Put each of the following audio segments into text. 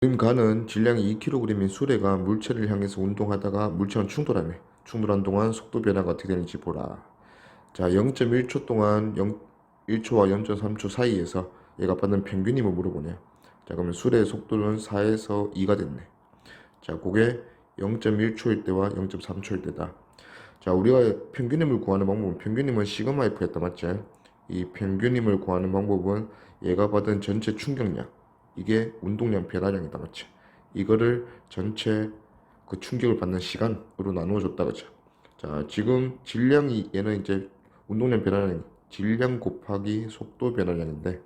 가는 질량이 2kg인 수레가 물체를 향해서 운동하다가 물체랑 충돌하네. 충돌한 동안 속도 변화가 어떻게 되는지 보라. 자, 0.1초 동안 1초와 0.3초 사이에서 얘가 받는 평균 힘을 물어보네요. 자, 그러면 수레의 속도는 4에서 2가 됐네. 자, 그게 0.1초일 때와 0.3초일 때다. 자, 우리가 평균 힘을 구하는 방법은 평균 힘은 시그마 F였다, 맞지? 이 평균 힘을 구하는 방법은 얘가 받은 전체 충격량, 이게 운동량 변화량이다, 맞지? 이거를 전체 그 충격을 받는 시간으로 나누어 줬다, 그죠? 자, 지금 질량이 얘는 이제 운동량 변화량, 질량 곱하기 속도 변화량인데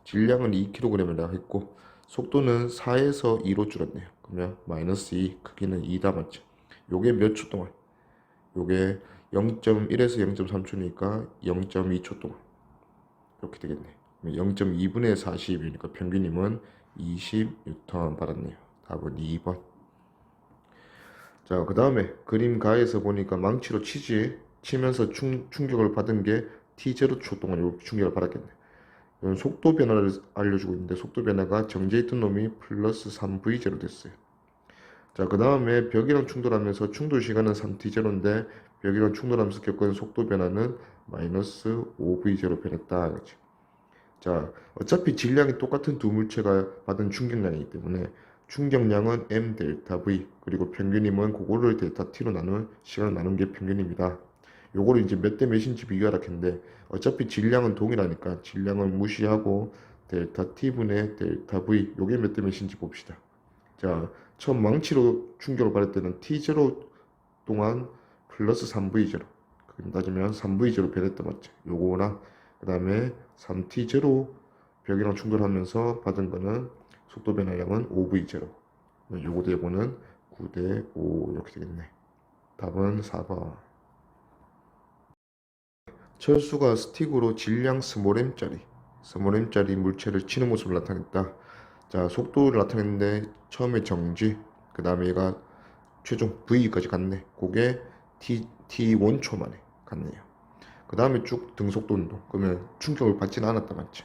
질량은 2kg이라고 했고 속도는 4에서 2로 줄었네요. 그러면 마이너스 2, 크기는 2다, 맞죠? 요게 몇 초 동안? 요게 0.1에서 0.3초니까 0.2초 동안 이렇게 되겠네. 0.2분의 40이니까 평균임은 20N 받았네요. 답은 2번. 자, 그 다음에 그림 가에서 보니까 망치로 치면서 충격을 받은 게 t0초 동안 이렇게 충격을 받았겠네. 이건 속도 변화를 알려주고 있는데 속도 변화가 정지해 있던 놈이 플러스 3v0 됐어요. 자, 그 다음에 벽이랑 충돌하면서 충돌 시간은 3t0인데 벽이랑 충돌하면서 겪은 속도 변화는 마이너스 5v0 변했다. 그렇지? 자, 어차피 질량이 똑같은 두 물체가 받은 충격량이기 때문에 충격량은 m 델타 v 그리고 평균임은 그거를 델타 t로 나누면 시간을 나눈 게 평균입니다. 요거를 이제 몇 대 몇인지 비교하라 했는데 어차피 질량은 동일하니까 질량을 무시하고 델타 t분의 델타 v 요게 몇 대 몇인지 봅시다. 자, 처음 망치로 충격을 받을 때는 t0 동안 플러스 3v0 그럼 따지면 3v0 변했다, 맞죠? 요거나 그 다음에 3t0 벽이랑 충돌하면서 받은 거는 속도 변화량은 5v0 요거 대 요거는 9대 5 이렇게 되겠네. 답은 4번. 철수가 스틱으로 질량 스몰m짜리 물체를 치는 모습을 나타냈다. 자, 속도를 나타냈는데 처음에 정지, 그 다음에 얘가 최종 V까지 갔네. 그게 T1초 만에 갔네요. 그 다음에 쭉 등속도 운동. 그러면 충격을 받지는 않았다, 맞지?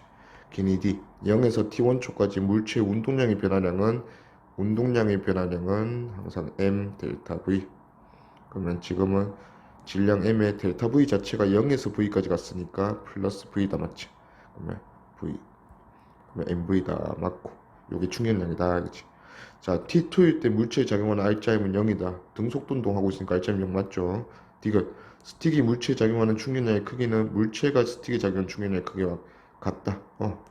기니 D 0에서 T1초까지 물체의 운동량의 변화량은 항상 M 델타 V. 그러면 지금은 질량 M의 델타 V 자체가 0에서 V까지 갔으니까 플러스 V다, 맞지? 그러면 V, 그러면 MV다 맞고 요게 충격량이다, 그치? 자, T2일 때 물체에 작용하는 R자임은 0이다. 등속도 운동하고 있으니까 R자임 0 맞죠? 디귿 스틱이 물체에 작용하는 충격량의 크기는 물체가 스틱에 작용하는 충격량의 크기와 같다.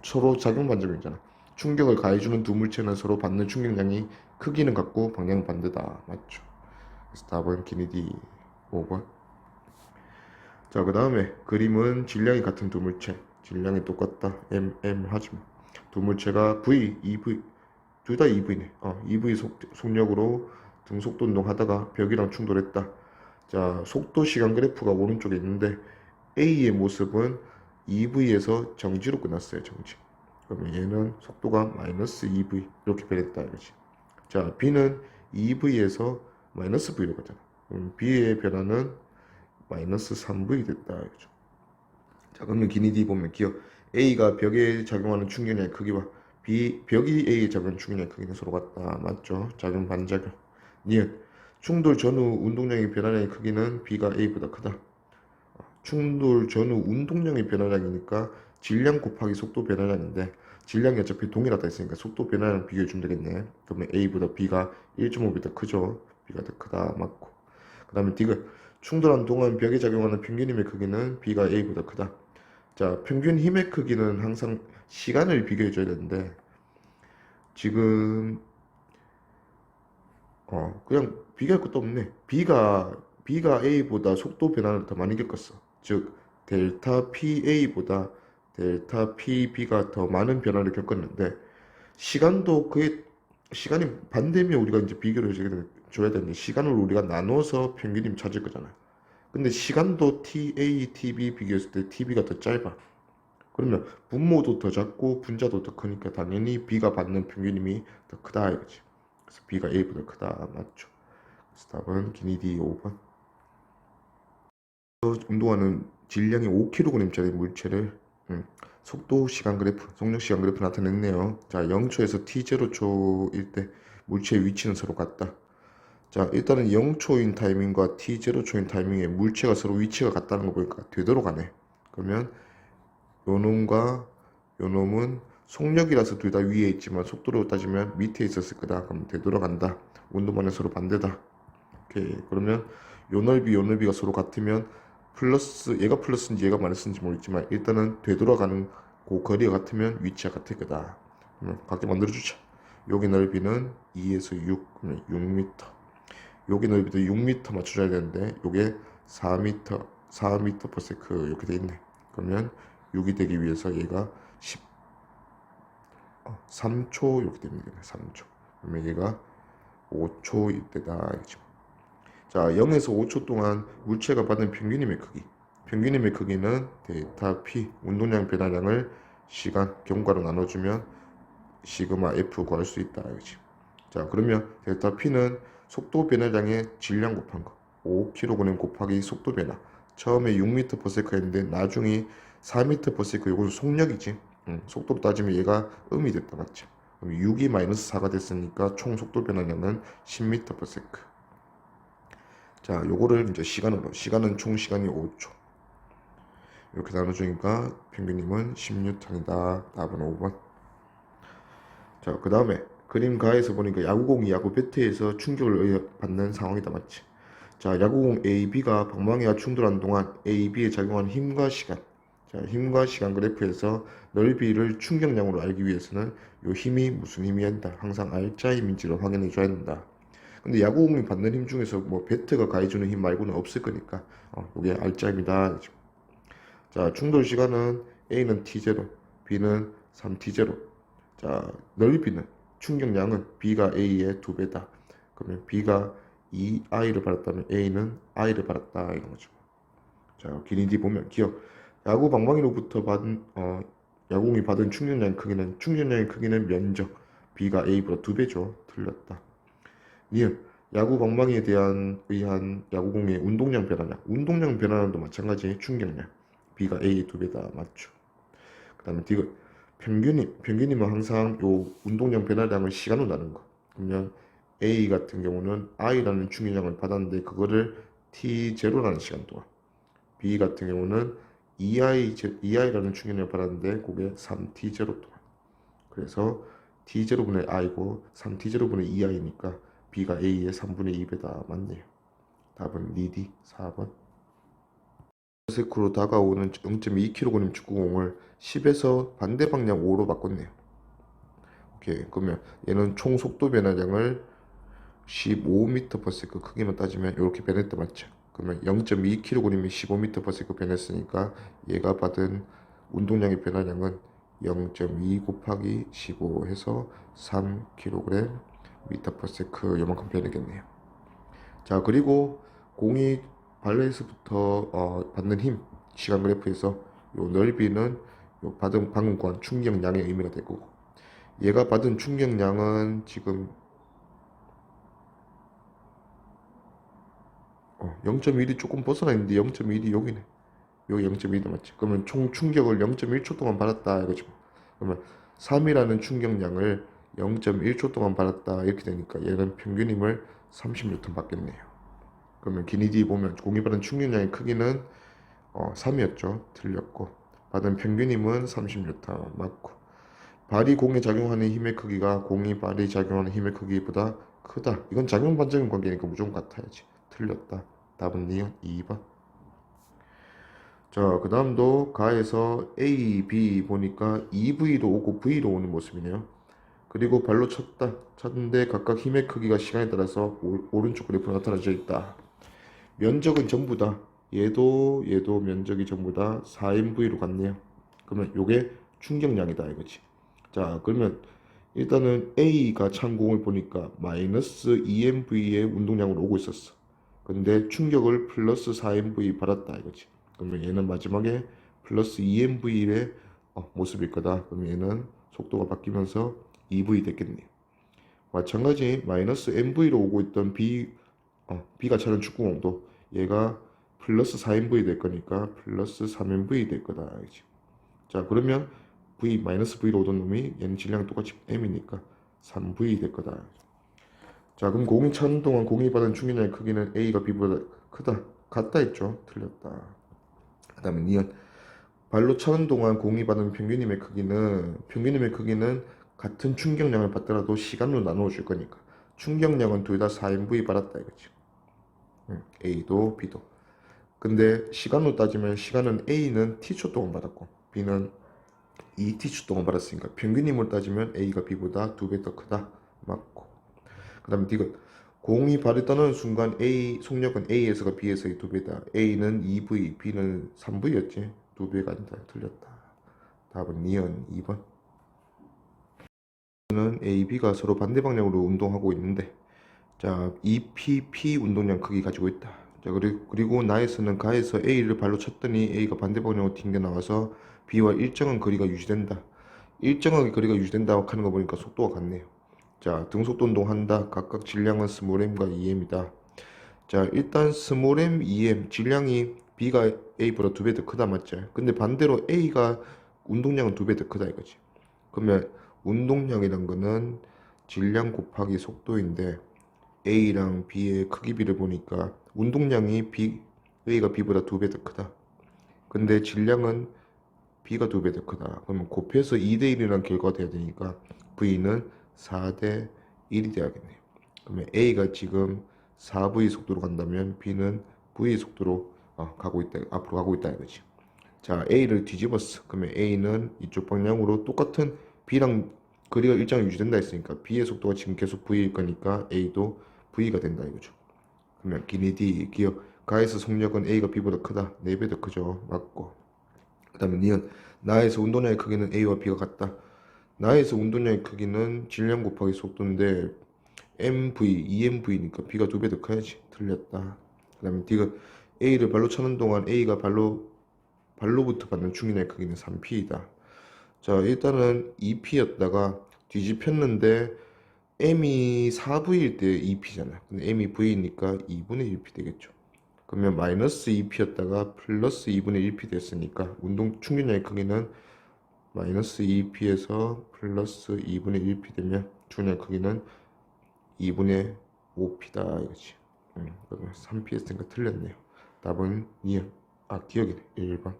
서로 작용 반점이잖아. 충격을 가해주는 두 물체는 서로 받는 충격량이 크기는 같고 방향은 반대다. 맞죠? 그래서 답은 기니디 5번. 자, 그 다음에 그림은 질량이 같은 두 물체. 질량이 똑같다. M 하지 뭐. 두 물체가 V, EV, 둘 다 EV네. EV 속력으로 등속도 운동하다가 벽이랑 충돌했다. 자, 속도 시간 그래프가 오른쪽에 있는데 A의 모습은 EV에서 정지로 끝났어요. 정지. 그러면 얘는 속도가 마이너스 EV 이렇게 변했다 이거지. 자, B는 EV에서 마이너스 V로 가잖아. 그럼 B의 변화는 마이너스 3V 됐다 이거죠. 자, 그러면 기니디 보면 기억 A가 벽에 작용하는 충격량의 크기와 벽이 A에 작용하는 충격량의 크기는 서로 같다. 맞죠? 작용 반작용. 니은 충돌 전후 운동량의 변화량의 크기는 B가 A보다 크다. 충돌 전후 운동량의 변화량이니까 질량 곱하기 속도 변화량인데 질량이 어차피 동일하다 했으니까 속도 변화량 비교해 주면 되겠네. 그러면 A보다 B가 1.5배 더 크죠. B가 더 크다. 맞고. 그 다음에 D가 충돌한 동안 벽에 작용하는 평균 힘의 크기는 B가 A보다 크다. 자, 평균 힘의 크기는 항상 시간을 비교해 줘야 되는데 지금 그냥 비교할 것도 없네. B가 A보다 속도 변화를 더 많이 겪었어. 즉 델타 PA보다 델타 PB가 더 많은 변화를 겪었는데 시간도 그게 시간이 반대면 우리가 이제 비교를 줘야 되는데 시간을 우리가 나눠서 평균임 찾을 거잖아. 근데 시간도 TA, TB 비교했을 때 TB가 더 짧아. 그러면 분모도 더 작고 분자도 더 크니까 당연히 B가 받는 평균임이 더 크다 이거지. 그래서 B가 A보다 크다. 맞죠? 그래서 답은 기니디 5번. 운동하는 질량이 5kg짜리 물체를 속도 시간 그래프, 속력 시간 그래프 나타냈네요. 자, 0초에서 t0초일 때 물체의 위치는 서로 같다. 자, 일단은 0초인 타이밍과 t0초인 타이밍에 물체가 서로 위치가 같다는 거 보니까 되돌아가네. 그러면 요 놈과 요 놈은 속력이라서 둘 다 위에 있지만 속도로 따지면 밑에 있었을 거다. 그럼 되돌아간다. 온도만은 서로 반대다. 오케이. 그러면 요 넓이가 서로 같으면 플러스, 얘가 플러스인지 얘가 마이너스인지 모르겠지만 일단은 되돌아가는 그 거리가 같으면 위치가 같을 거다. 그러면 각자 만들어주자. 여기 넓이는 2에서 6, 그러면 6m. 여기 넓이도 6m 맞춰줘야 되는데 요게 4m, 4m per second 이렇게 돼 있네. 그러면 6이 되기 위해서 얘가 3초 이렇게 됩니다. 3초. 그러면 얘가 5초일 때다. 알겠죠? 자, 0에서 5초 동안 물체가 받은 평균임의 크기. 평균임의 크기는 데이터 P, 운동량 변화량을 시간, 경과로 나눠주면 시그마 F 구할 수 있다. 알겠지? 자, 그러면 데이터 P는 속도 변화량의 질량 곱한 거. 5kg 곱하기 속도 변화. 처음에 6m/s 했는데 나중에 4m/s. 이건 속력이지. 속도로 따지면 얘가 음이 됐다. 맞지? 그럼 6이 마이너스 4가 됐으니까 총 속도 변화량은 10m/s. 자, 요거를 이제 시간으로. 시간은 총 시간이 5초. 이렇게 나눠주니까 평균임은 10N이다. 답은 5번. 자, 그 다음에 그림 가에서 보니까 야구공이 야구 배트에서 충격을 받는 상황이다. 맞지? 자, 야구공 A, B가 방망이와 충돌하는 동안 A, B에 작용한 힘과 시간. 자, 힘과 시간 그래프에서 넓이를 충격량으로 알기 위해서는 요 힘이 무슨 힘이 한다. 항상 R자 힘인지를 확인해 줘야 된다. 근데 야구공이 받는 힘 중에서 뭐 배트가 가해주는 힘 말고는 없을 거니까 요게 R자 힘이다. 자, 충돌 시간은 A는 T0, B는 3T0. 자, 넓이는 충격량은 B가 A의 2배다. 그러면 B가 2I를 받았다면 A는 I를 받았다 이런 거죠. 자, 길이 보면 기억. 야구 방망이로부터 받은 야구공이 받은 충격량의 크기는 면적. B가 A보다 2배죠. 틀렸다. 니은 야구 방망이에 의한 야구공의 운동량 변화량도 마찬가지 충격량. B가 A의 2배다. 맞죠. 그 다음에 디귿. 평균임은 항상 요 운동량 변화량을 시간으로 나눈 거. 그러면 A 같은 경우는 I라는 충격량을 받았는데 그거를 T0라는 시간 동안. B 같은 경우는 2I라는 충격량을 받았는데 그게 3T0 동안. 그래서 T0분의 I고 3T0분의 2I니까 B가 A의 3분의 2배다. 맞네요. 답은 리디 4번. 세크로 다가오는 0.2kg 축구공을 10에서 반대 방향 5로 바꿨네요. 오케이. 그러면 얘는 총 속도 변화량을 15m/s 크기만 따지면 이렇게 변했다. 맞죠? 그러면 0.2kg이 15m/s 변했으니까 얘가 받은 운동량의 변화량은 0.2 곱하기 15 해서 3kg m/s 요만큼 변하겠네요. 자, 그리고 공이 발레에서부터 받는 힘 시간 그래프에서 요 넓이는 요 받은 방금 구한 충격량의 의미가 될 거고, 얘가 받은 충격량은 지금 0.1이 조금 벗어나 있는데 0.1이 여기네. 여기 0.1이 맞지? 그러면 총 충격을 0.1초 동안 받았다 이거지. 그러면 3이라는 충격량을 0.1초 동안 받았다 이렇게 되니까 얘는 평균 힘을 30N 받겠네요. 그러면 기니디 보면 공이 받은 충격량의 크기는 3이었죠. 틀렸고 받은 평균 힘은 30N 맞고, 발이 공에 작용하는 힘의 크기가 공이 발이 작용하는 힘의 크기보다 크다. 이건 작용 반작용 관계니까 무조건 같아야지. 틀렸다. 답은 2번. 자, 그 다음도 가에서 A, B 보니까 EV로 오고 V로 오는 모습이네요. 그리고 발로 쳤는데 각각 힘의 크기가 시간에 따라서 오른쪽 그래프로 나타나져 있다. 면적은 전부 다 얘도 면적이 전부 다 4MV로 갔네요. 그러면 요게 충격량이다 이거지. 자, 그러면 일단은 A가 찬 공을 보니까 마이너스 2MV의 운동량으로 오고 있었어. 근데 충격을 플러스 4MV 받았다 이거지. 그러면 얘는 마지막에 플러스 2MV의 모습일 거다. 그러면 얘는 속도가 바뀌면서 EV 됐겠네요. 마찬가지 마이너스 MV로 오고 있던 B가 차는 축구공도 얘가 플러스 4MV 될 거니까 플러스 3MV 될 거다. 알지? 자, 그러면 V로 오던 놈이 얘는 질량이 똑같이 M이니까 3V 될 거다. 자, 그럼 공이 차는 동안 공이 받은 충격량의 크기는 A가 B보다 크다. 같다 했죠? 틀렸다. 그 다음에 니은 발로 차는 동안 공이 받은 평균임의 크기는 같은 충격량을 받더라도 시간으로 나누어 줄 거니까 충격량은 둘 다 4mv 받았다 이거지. A도 B도. 근데 시간으로 따지면 시간은 A는 t초 동안 받았고 B는 2t초 동안 받았으니까 평균임으로 따지면 A가 B보다 2배 더 크다. 맞고. 그 다음에 디귿 공이 발을 떠나는 순간 속력은 A에서가 B에서의 2배다. A는 2V, B는 3V였지. 2배가 아니다. 틀렸다. 답은 니은 2번. 는 A, B가 서로 반대 방향으로 운동하고 있는데 자, EPP 운동량 크기 가지고 있다. 자, 그리고 나에서는 가에서 A를 발로 쳤더니 A가 반대 방향으로 튕겨 나와서 B와 일정한 거리가 유지된다. 일정하게 거리가 유지된다고 하는 거 보니까 속도가 같네요. 자, 등속도 운동한다. 각각 질량은 스몰 m과 2m이다. 자, 일단 스몰 m, 2m 질량이 B가 A보다 2배 더 크다 맞지? 근데 반대로 A가 운동량은 2배 더 크다 이거지. 그러면 운동량이란 거는 질량 곱하기 속도인데 A랑 B의 크기 비를 보니까 운동량이 A가 B보다 2배 더 크다. 근데 질량은 B가 2배 더 크다. 그러면 곱해서 2대 1이라는 결과가 돼야 되니까 V는 4대 1이 돼야겠네요. 그러면 A가 지금 4V 속도로 간다면 B는 V 속도로 앞으로 가고 있다 이거지. 자, A를 뒤집었어. 그러면 A는 이쪽 방향으로 똑같은 B랑 거리가 일정히 유지된다 했으니까 B의 속도가 지금 계속 V일 거니까 A도 V가 된다 이거죠. 그러면 기니 기억 가에서 속력은 A가 B보다 크다. 4배 더 크죠. 맞고. 그 다음에 니은 나에서 운동량의 크기는 A와 B가 같다. 나에서 운동량의 크기는 질량 곱하기 속도인데 MV, EMV니까 B가 2배 더 커야지. 틀렸다. 그 다음에 D가 A를 발로 차는 동안 A가 발로부터 받는 충격량의 크기는 3P이다. 자, 일단은 2P였다가 뒤집혔는데 M이 4V일 때 2P잖아. 근데 M이 V니까 2분의 1P 되겠죠. 그러면 마이너스 2P였다가 플러스 2분의 1P 됐으니까 운동 충격량의 크기는 마이너스 2P에서 플러스 2분의 1P 되면 충격량의 크기는 2분의 5P다 이거지. 그러면 3P 했으니까 틀렸네요. 답은 기억이네. 1번.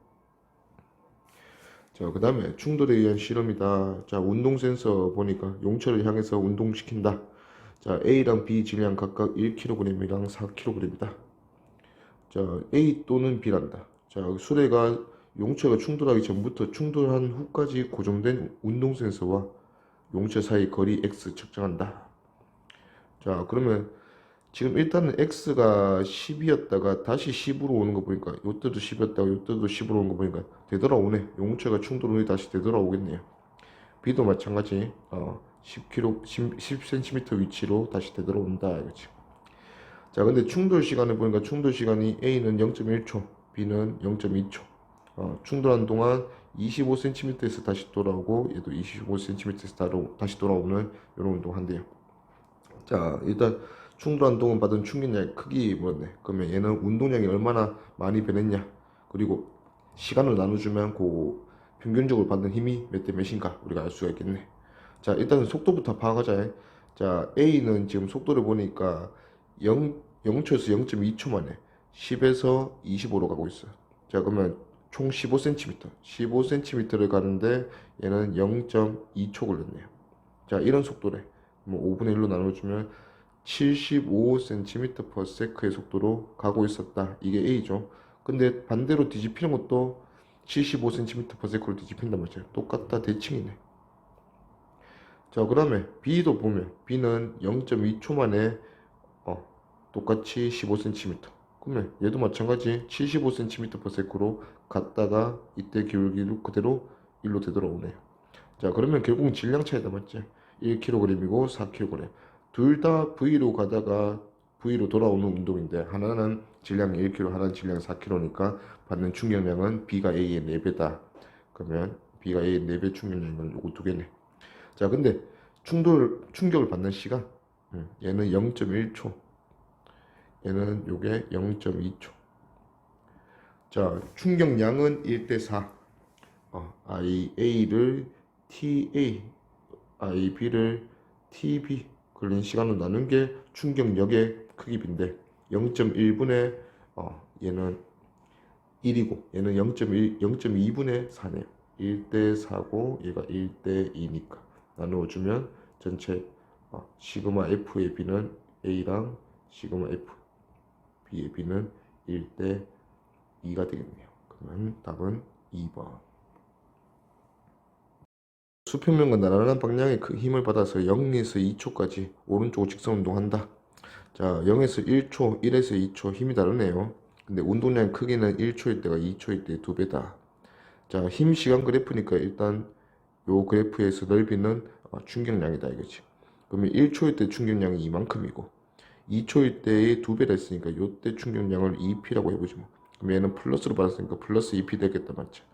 자, 그 다음에 충돌에 의한 실험이다. 자, 운동 센서 보니까 용체를 향해서 운동시킨다. 자, A랑 B 질량 각각 1kg이랑 4kg이다. 자, A 또는 B란다. 자, 수레가 용체가 충돌하기 전부터 충돌한 후까지 고정된 운동 센서와 용체 사이 거리 X 측정한다. 자, 그러면 지금 일단은 X가 10이었다가 다시 10으로 오는 거 보니까 요때도 10이었다가 요때도 10으로 오는 거 보니까 되돌아오네. 용체가 충돌 후에 다시 되돌아오겠네요. B도 마찬가지 10cm 위치로 다시 되돌아온다 이거지. 자, 근데 충돌 시간을 보니까 충돌 시간이 A는 0.1초, B는 0.2초. 충돌한 동안 25cm에서 다시 돌아오고 얘도 25cm에서 다시 돌아오는 이런 운동 한대요. 자, 일단 충돌한 동안 받은 충격량의 크기 뭐였네. 그러면 얘는 운동량이 얼마나 많이 변했냐. 그리고 시간을 나눠주면 그 평균적으로 받는 힘이 몇 대 몇인가 우리가 알 수가 있겠네. 자, 일단은 속도부터 파악하자. 자, A는 지금 속도를 보니까 0초에서 0.2초 만에 10에서 25로 가고 있어요. 자, 그러면 총 15cm, 15cm를 가는데 얘는 0.2초 걸렸네요. 자, 이런 속도래. 뭐 5분의 1로 나눠주면 75cm/s의 속도로 가고 있었다. 이게 A죠. 근데 반대로 뒤집히는 것도 75cm/s로 뒤집힌단 말이에요. 똑같다. 대칭이네. 자, 그다음에 B도 보면 B는 0.2초 만에 똑같이 15cm. 그러면 얘도 마찬가지 75cm/s로 갔다가 이때 기울기로 그대로 1로 되돌아오네요. 자, 그러면 결국은 질량 차이다 맞지? 1kg이고 4kg. 둘 다 V로 가다가 V로 돌아오는 운동인데 하나는 질량이 1kg, 하나는 질량이 4kg니까 받는 충격량은 B가 A의 4배다. 그러면 B가 A의 4배 충격량은 요거 두 개네. 자, 근데 충격을 받는 시간 얘는 0.1초, 얘는 요게 0.2초. 자, 충격량은 1대 4. IA를 TA, IB를 TB 걸린 시간으로 나눈 게 충격력의 크기인데 0.1분의 얘는 1이고 얘는 0.2분의 4네요. 1대 4고 얘가 1대 2니까 나누어주면 전체 시그마 F의 B는 A랑 시그마 F B의 B는 1대 2가 되겠네요. 그러면 답은 2번. 수평면과 나란한 방향의 그 힘을 받아서 0에서 2초까지 오른쪽 직선 운동한다. 자, 0에서 1초, 1에서 2초 힘이 다르네요. 근데 운동량 크기는 1초일 때가 2초일 때 2배다. 자, 힘 시간 그래프니까 일단 요 그래프에서 넓이는 충격량이다 이거지. 그러면 1초일 때 충격량이 이만큼이고 2초일 때의 2배라 했으니까 요때 충격량을 2P라고 해보지 뭐. 그럼 얘는 플러스로 받았으니까 플러스 2P 되겠다 맞죠?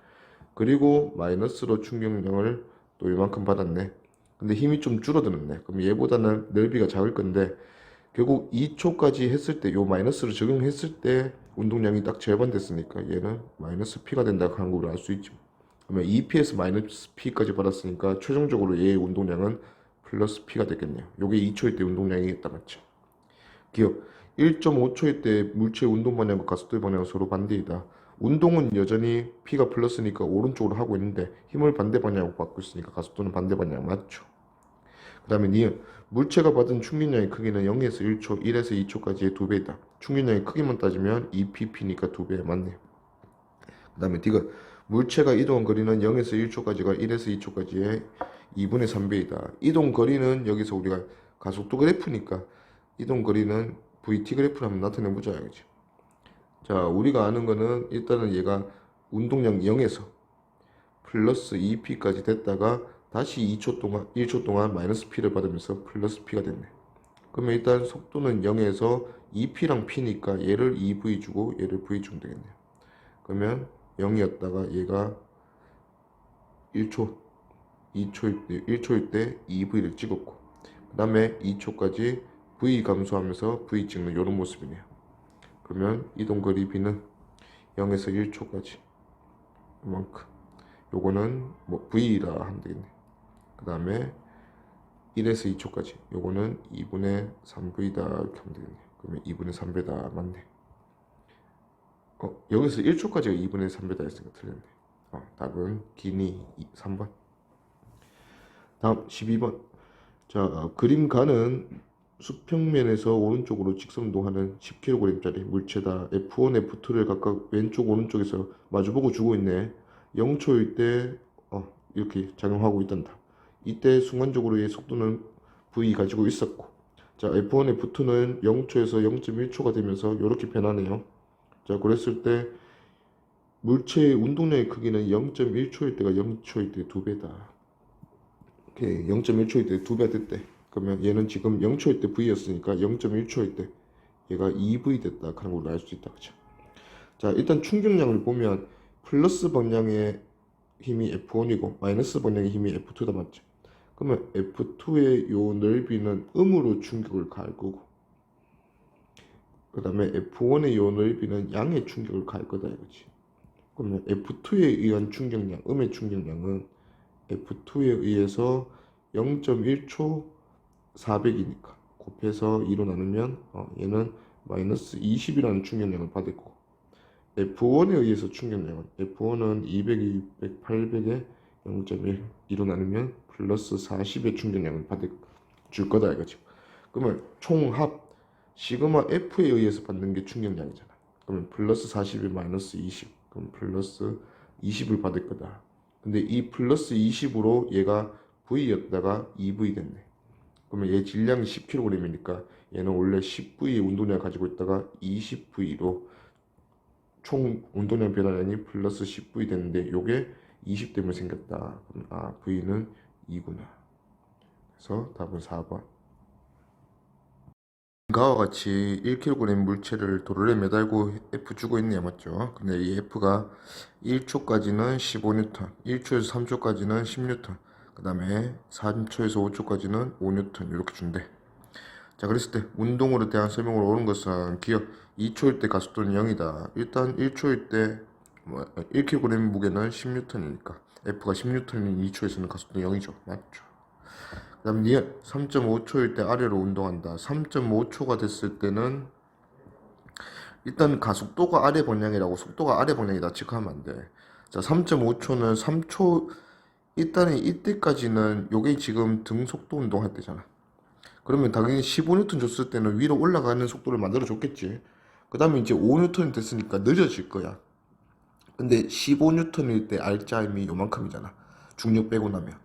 그리고 마이너스로 충격량을 또 이만큼 받았네. 근데 힘이 좀 줄어들었네. 그럼 얘보다는 넓이가 작을 건데 결국 2초까지 했을 때 요 마이너스를 적용했을 때 운동량이 딱 절반 됐으니까 얘는 마이너스 P가 된다고 하는 걸 알 수 있죠. 그러면 2P에서 마이너스 P까지 받았으니까 최종적으로 얘의 운동량은 플러스 P가 되겠네요. 요게 2초일 때 운동량이겠다 맞죠? 기억 1.5초일 때 물체 운동 방향과 가속도의 방향은 서로 반대이다. 운동은 여전히 P가 플러스니까 오른쪽으로 하고 있는데 힘을 반대 방향으로 받고 있으니까 가속도는 반대 방향 맞죠? 그 다음에 니은 물체가 받은 충격량의 크기는 0에서 1초, 1에서 2초까지의 2배이다. 충격량의 크기만 따지면 2pp니까 2배 맞네요. 그 다음에 디귿 물체가 이동한 거리는 0에서 1초까지가 1에서 2초까지의 2분의 3배이다. 이동 거리는 여기서 우리가 가속도 그래프니까 이동 거리는 VT 그래프로 한번 나타내 보자 이거지. 자, 우리가 아는 거는 일단은 얘가 운동량 0에서 플러스 2p까지 됐다가 다시 1초 동안 마이너스 p를 받으면서 플러스 p가 됐네. 그러면 일단 속도는 0에서 2p랑 p니까 얘를 2v 주고 얘를 v 주면 되겠네요. 그러면 0이었다가 얘가 1초, 1초일 때 2v를 찍었고 그 다음에 2초까지 v 감소하면서 v 찍는 이런 모습이네요. 그러면 이동거리 b는 0에서 1초까지 이만큼 요거는 뭐 v라 하면 되겠네. 그 다음에 1에서 2초까지 요거는 2분의 3v다 이렇게 하면 되겠네. 그러면 2분의 3배다 맞네. 0에서 1초까지가 2분의 3배다 했으니까 틀렸네. 답은 기니 3번. 다음 12번. 자, 그림가는 수평면에서 오른쪽으로 직선운동하는 10kg짜리 물체다. F1, F2를 각각 왼쪽, 오른쪽에서 마주보고 주고 있네. 0초일 때 이렇게 작용하고 있단다. 이때 순간적으로 얘 속도는 V 가지고 있었고 자, F1, F2는 0초에서 0.1초가 되면서 이렇게 변하네요. 자, 그랬을 때 물체의 운동량의 크기는 0.1초일 때가 0초일 때 2배다. 오케이, 0.1초일 때 2배 됐대. 그러면 얘는 지금 0초일 때 V였으니까 0.1초일 때 얘가 2V 됐다 하는 걸로 알 수 있다. 그죠? 자, 일단 충격량을 보면 플러스 방향의 힘이 F1이고 마이너스 방향의 힘이 F2다 맞죠? 그러면 F2의 요 넓이는 음으로 충격을 가할 거고 그 다음에 F1의 요 넓이는 양의 충격을 가할 거다 이거지. 그러면 F2에 의한 충격량, 음의 충격량은 F2에 의해서 0.1초 400이니까 곱해서 2로 나누면 얘는 마이너스 20이라는 충격량을 받을 거고 F1에 의해서 충격량은 F1은 200, 200, 800에 0.1 2로 나누면 플러스 40의 충격량을 줄 거다 이거죠. 그러면 총합 시그마 F에 의해서 받는 게 충격량이잖아. 그러면 플러스 40에 마이너스 20 그럼 플러스 20을 받을 거다. 근데 이 플러스 20으로 얘가 V였다가 2V 됐네. 그러면 얘 질량이 10kg이니까 얘는 원래 10V의 운동량을 가지고 있다가 20V로 총 운동량 변화량이 플러스 10V 됐는데 요게 20 때문에 생겼다. 그럼 V는 2구나. 그래서 답은 4번. 가와 같이 1kg 물체를 도로에 매달고 F 주고 있네요 맞죠? 근데 이 F가 1초까지는 15N, 1초에서 3초까지는 10N, 그 다음에 3초에서 5초까지는 5N 이렇게 준대. 자, 그랬을 때 운동으로 대한 설명으로 옳은 것은 기억 2초일 때 가속도는 0이다. 일단 1초일 때 1kg 무게는 10N이니까 F가 10N인 2초에서는 가속도 0이죠. 맞죠? 그 다음 니은 3.5초일 때 아래로 운동한다. 3.5초가 됐을 때는 일단 가속도가 아래 방향이라고 속도가 아래 방향이다 체크하면 안 돼. 자, 3.5초는 3초 일단은 이때까지는 요게 지금 등속도 운동할 때잖아. 그러면 당연히 15N 줬을 때는 위로 올라가는 속도를 만들어 줬겠지. 그 다음에 이제 5N 됐으니까 느려질 거야. 근데 15N일 때 R자임이 요만큼이잖아. 중력 빼고 나면.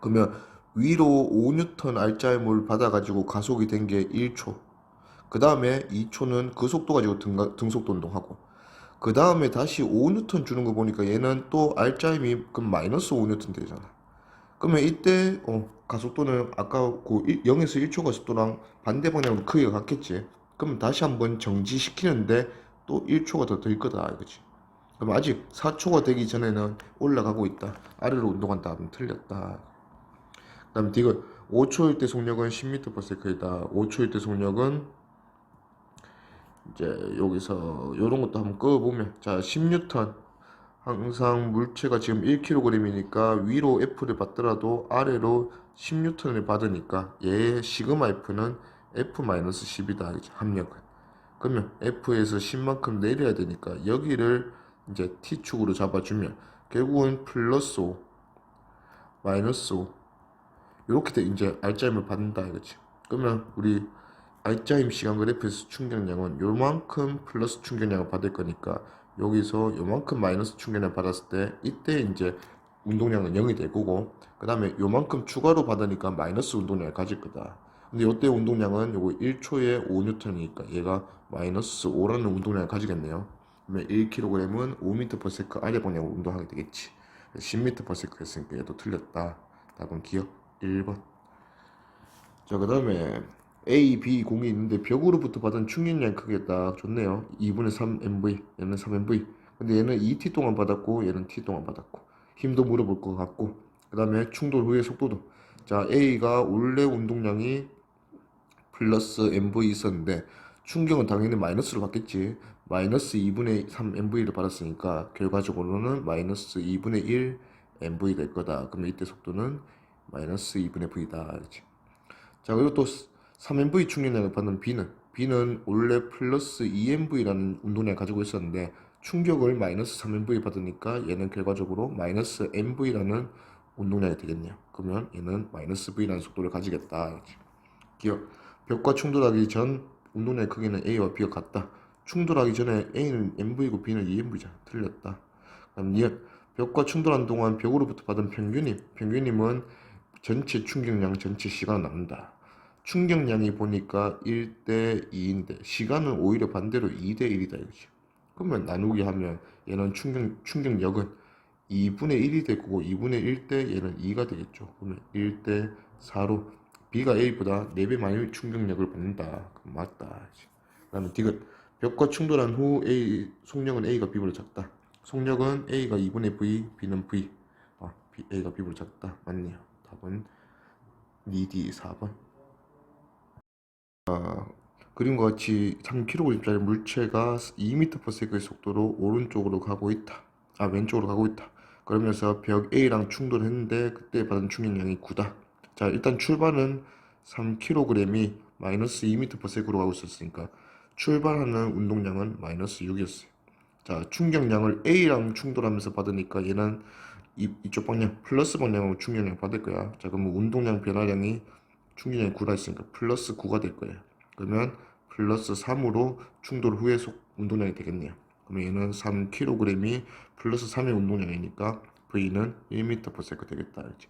그러면 위로 5N R자임을 받아가지고 가속이 된 게 1초. 그 다음에 2초는 그 속도 가지고 등속도 운동하고. 그 다음에 다시 5N 주는 거 보니까 얘는 또 R자임이 그럼 마이너스 5N 되잖아. 그러면 이때 가속도는 아까 그 0에서 1초 가속도랑 반대 방향으로 크기가 같겠지. 그럼 다시 한번 정지시키는데 또 1초가 더 들 거다 이거지. 그럼 아직 4초가 되기 전에는 올라가고 있다. 아래로 운동한다 하면 틀렸다. 그다음 디귿 5초일 때 속력은 10m/s이다. 5초일 때 속력은 이제 여기서 이런 것도 한번 끄보면 자 10N 항상 물체가 지금 1kg이니까 위로 F를 받더라도 아래로 10N을 받으니까 얘의 시그마 F는 F-10이다. 합력은. 그러면 F에서 10만큼 내려야 되니까 여기를 이제 T축으로 잡아주면 결국은 플러스 5, 마이너스 5 이렇게 돼 이제 R자임을 받는다 이거지. 그러면 우리 R자임 시간 그래프에서 충격량은 요만큼 플러스 충격량을 받을 거니까 여기서 요만큼 마이너스 충격량을 받았을 때 이때 이제 운동량은 0이 될 거고 그 다음에 요만큼 추가로 받으니까 마이너스 운동량을 가질 거다. 근데 이때 운동량은 요거 1초에 5N이니까 얘가 마이너스 5라는 운동량을 가지겠네요. 그러면 1kg은 5m/s 아래 방향으로 운동하게 되겠지. 10m/s 했으니까 얘도 틀렸다. 답은 기억 1번. 자, 그 다음에 A, B 공이 있는데 벽으로부터 받은 충격량 크게 딱 좋네요. 2분의 3 MV, 얘는 3 MV. 근데 얘는 2t 동안 받았고 얘는 t 동안 받았고 힘도 물어볼 것 같고 그 다음에 충돌 후의 속도도 자 A가 원래 운동량이 플러스 MV 있었는데 충격은 당연히 마이너스로 받겠지. 마이너스 2분의 3 MV를 받았으니까 결과적으로는 마이너스 2분의 1 MV 될 거다. 그러면 이때 속도는 마이너스 2분의 V다. 자, 그리고 또 3MV 충격량을 받는 B는 원래 플러스 2MV라는 운동량을 가지고 있었는데 충격을 마이너스 3MV 받으니까 얘는 결과적으로 마이너스 MV라는 운동량이 되겠네요. 그러면 얘는 마이너스 V라는 속도를 가지겠다. 기억. 벽과 충돌하기 전 운동량의 크기는 A와 B가 같다. 충돌하기 전에 A는 MV고 B는 2MV잖아. 틀렸다. 그럼 니은 벽과 충돌한 동안 벽으로부터 받은 평균임은 전체 충격량 전체 시간을 나눈다. 충격량이 보니까 1대 2인데 시간은 오히려 반대로 2대 1이다 이거지. 그러면 나누기 하면 얘는 충격력은 2분의 1이 될 거고 2분의 1 대 얘는 2가 되겠죠. 그러면 1대 4로 B가 A보다 4배 많이 충격력을 받는다. 그럼 맞다. 그 다음에 디귿 벽과 충돌한 후 속력은 A가 B보다 작다. 속력은 A가 2분의 V, B는 V. A가 B보다 작다. 맞네요. 답은 2D 4번. 그림과 같이 3kg짜리 물체가 2m/s의 속도로 오른쪽으로 가고 있다. 왼쪽으로 가고 있다. 그러면서 벽 A랑 충돌했는데 그때 받은 충격량이 9다. 자, 일단 출발은 3kg이 마이너스 2m/s로 가고 있었으니까 출발하는 운동량은 마이너스 6이었어요. 자, 충격량을 A랑 충돌하면서 받으니까 얘는 이쪽 방향 플러스 방향으로 충격량 받을 거야. 자, 그러면 운동량 변화량이 충격량이 9라 했으니까 플러스 9가 될 거예요. 그러면 플러스 3으로 충돌 후의 운동량이 되겠네요. 그러면 얘는 3kg이 플러스 3의 운동량이니까 V는 1m/s 되겠다. 알지?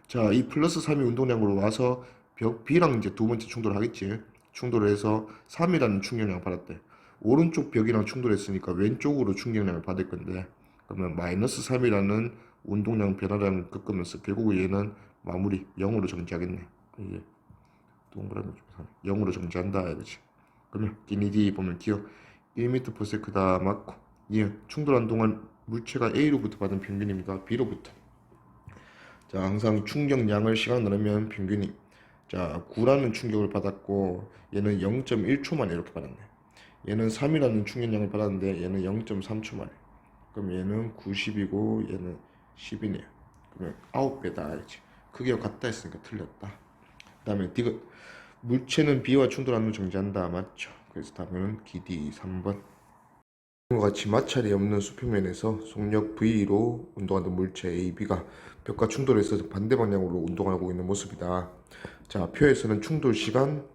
자, 이 플러스 3의 운동량으로 와서 벽 B랑 이제 두 번째 충돌을 하겠지. 충돌을 해서 3이라는 충격량을 받았대. 오른쪽 벽이랑 충돌했으니까 왼쪽으로 충격량을 받을 건데 그러면 마이너스 3이라는 운동량 변화량을 겪으면서 결국 얘는 마무리 0으로 정지하겠네. 이게 동그라미 0으로 정지한다 이거지. 그러면 기니디 보면 기억 1m/s다 맞고 충돌한 동안 물체가 A로부터 받은 평균입니다. B로부터. 자, 항상 충격량을 시간 나누면 평균이 자 9라는 충격을 받았고 얘는 0.1초 만에 이렇게 받았네. 얘는 3이라는 충격량을 받았는데 얘는 0.3초 만에. 그럼 얘는 90이고 얘는 10이네요. 그러면 9배다 알지? 크기가 같다 했으니까 틀렸다. 그 다음에 디귿 물체는 B와 충돌하는 후 정지한다. 맞죠? 그래서 답은 기디 3번. 이와 같이 마찰이 없는 수평면에서 속력 V로 운동하는 물체 A, B가 벽과 충돌해서 반대 방향으로 운동하고 있는 모습이다. 자, 표에서는 충돌 시간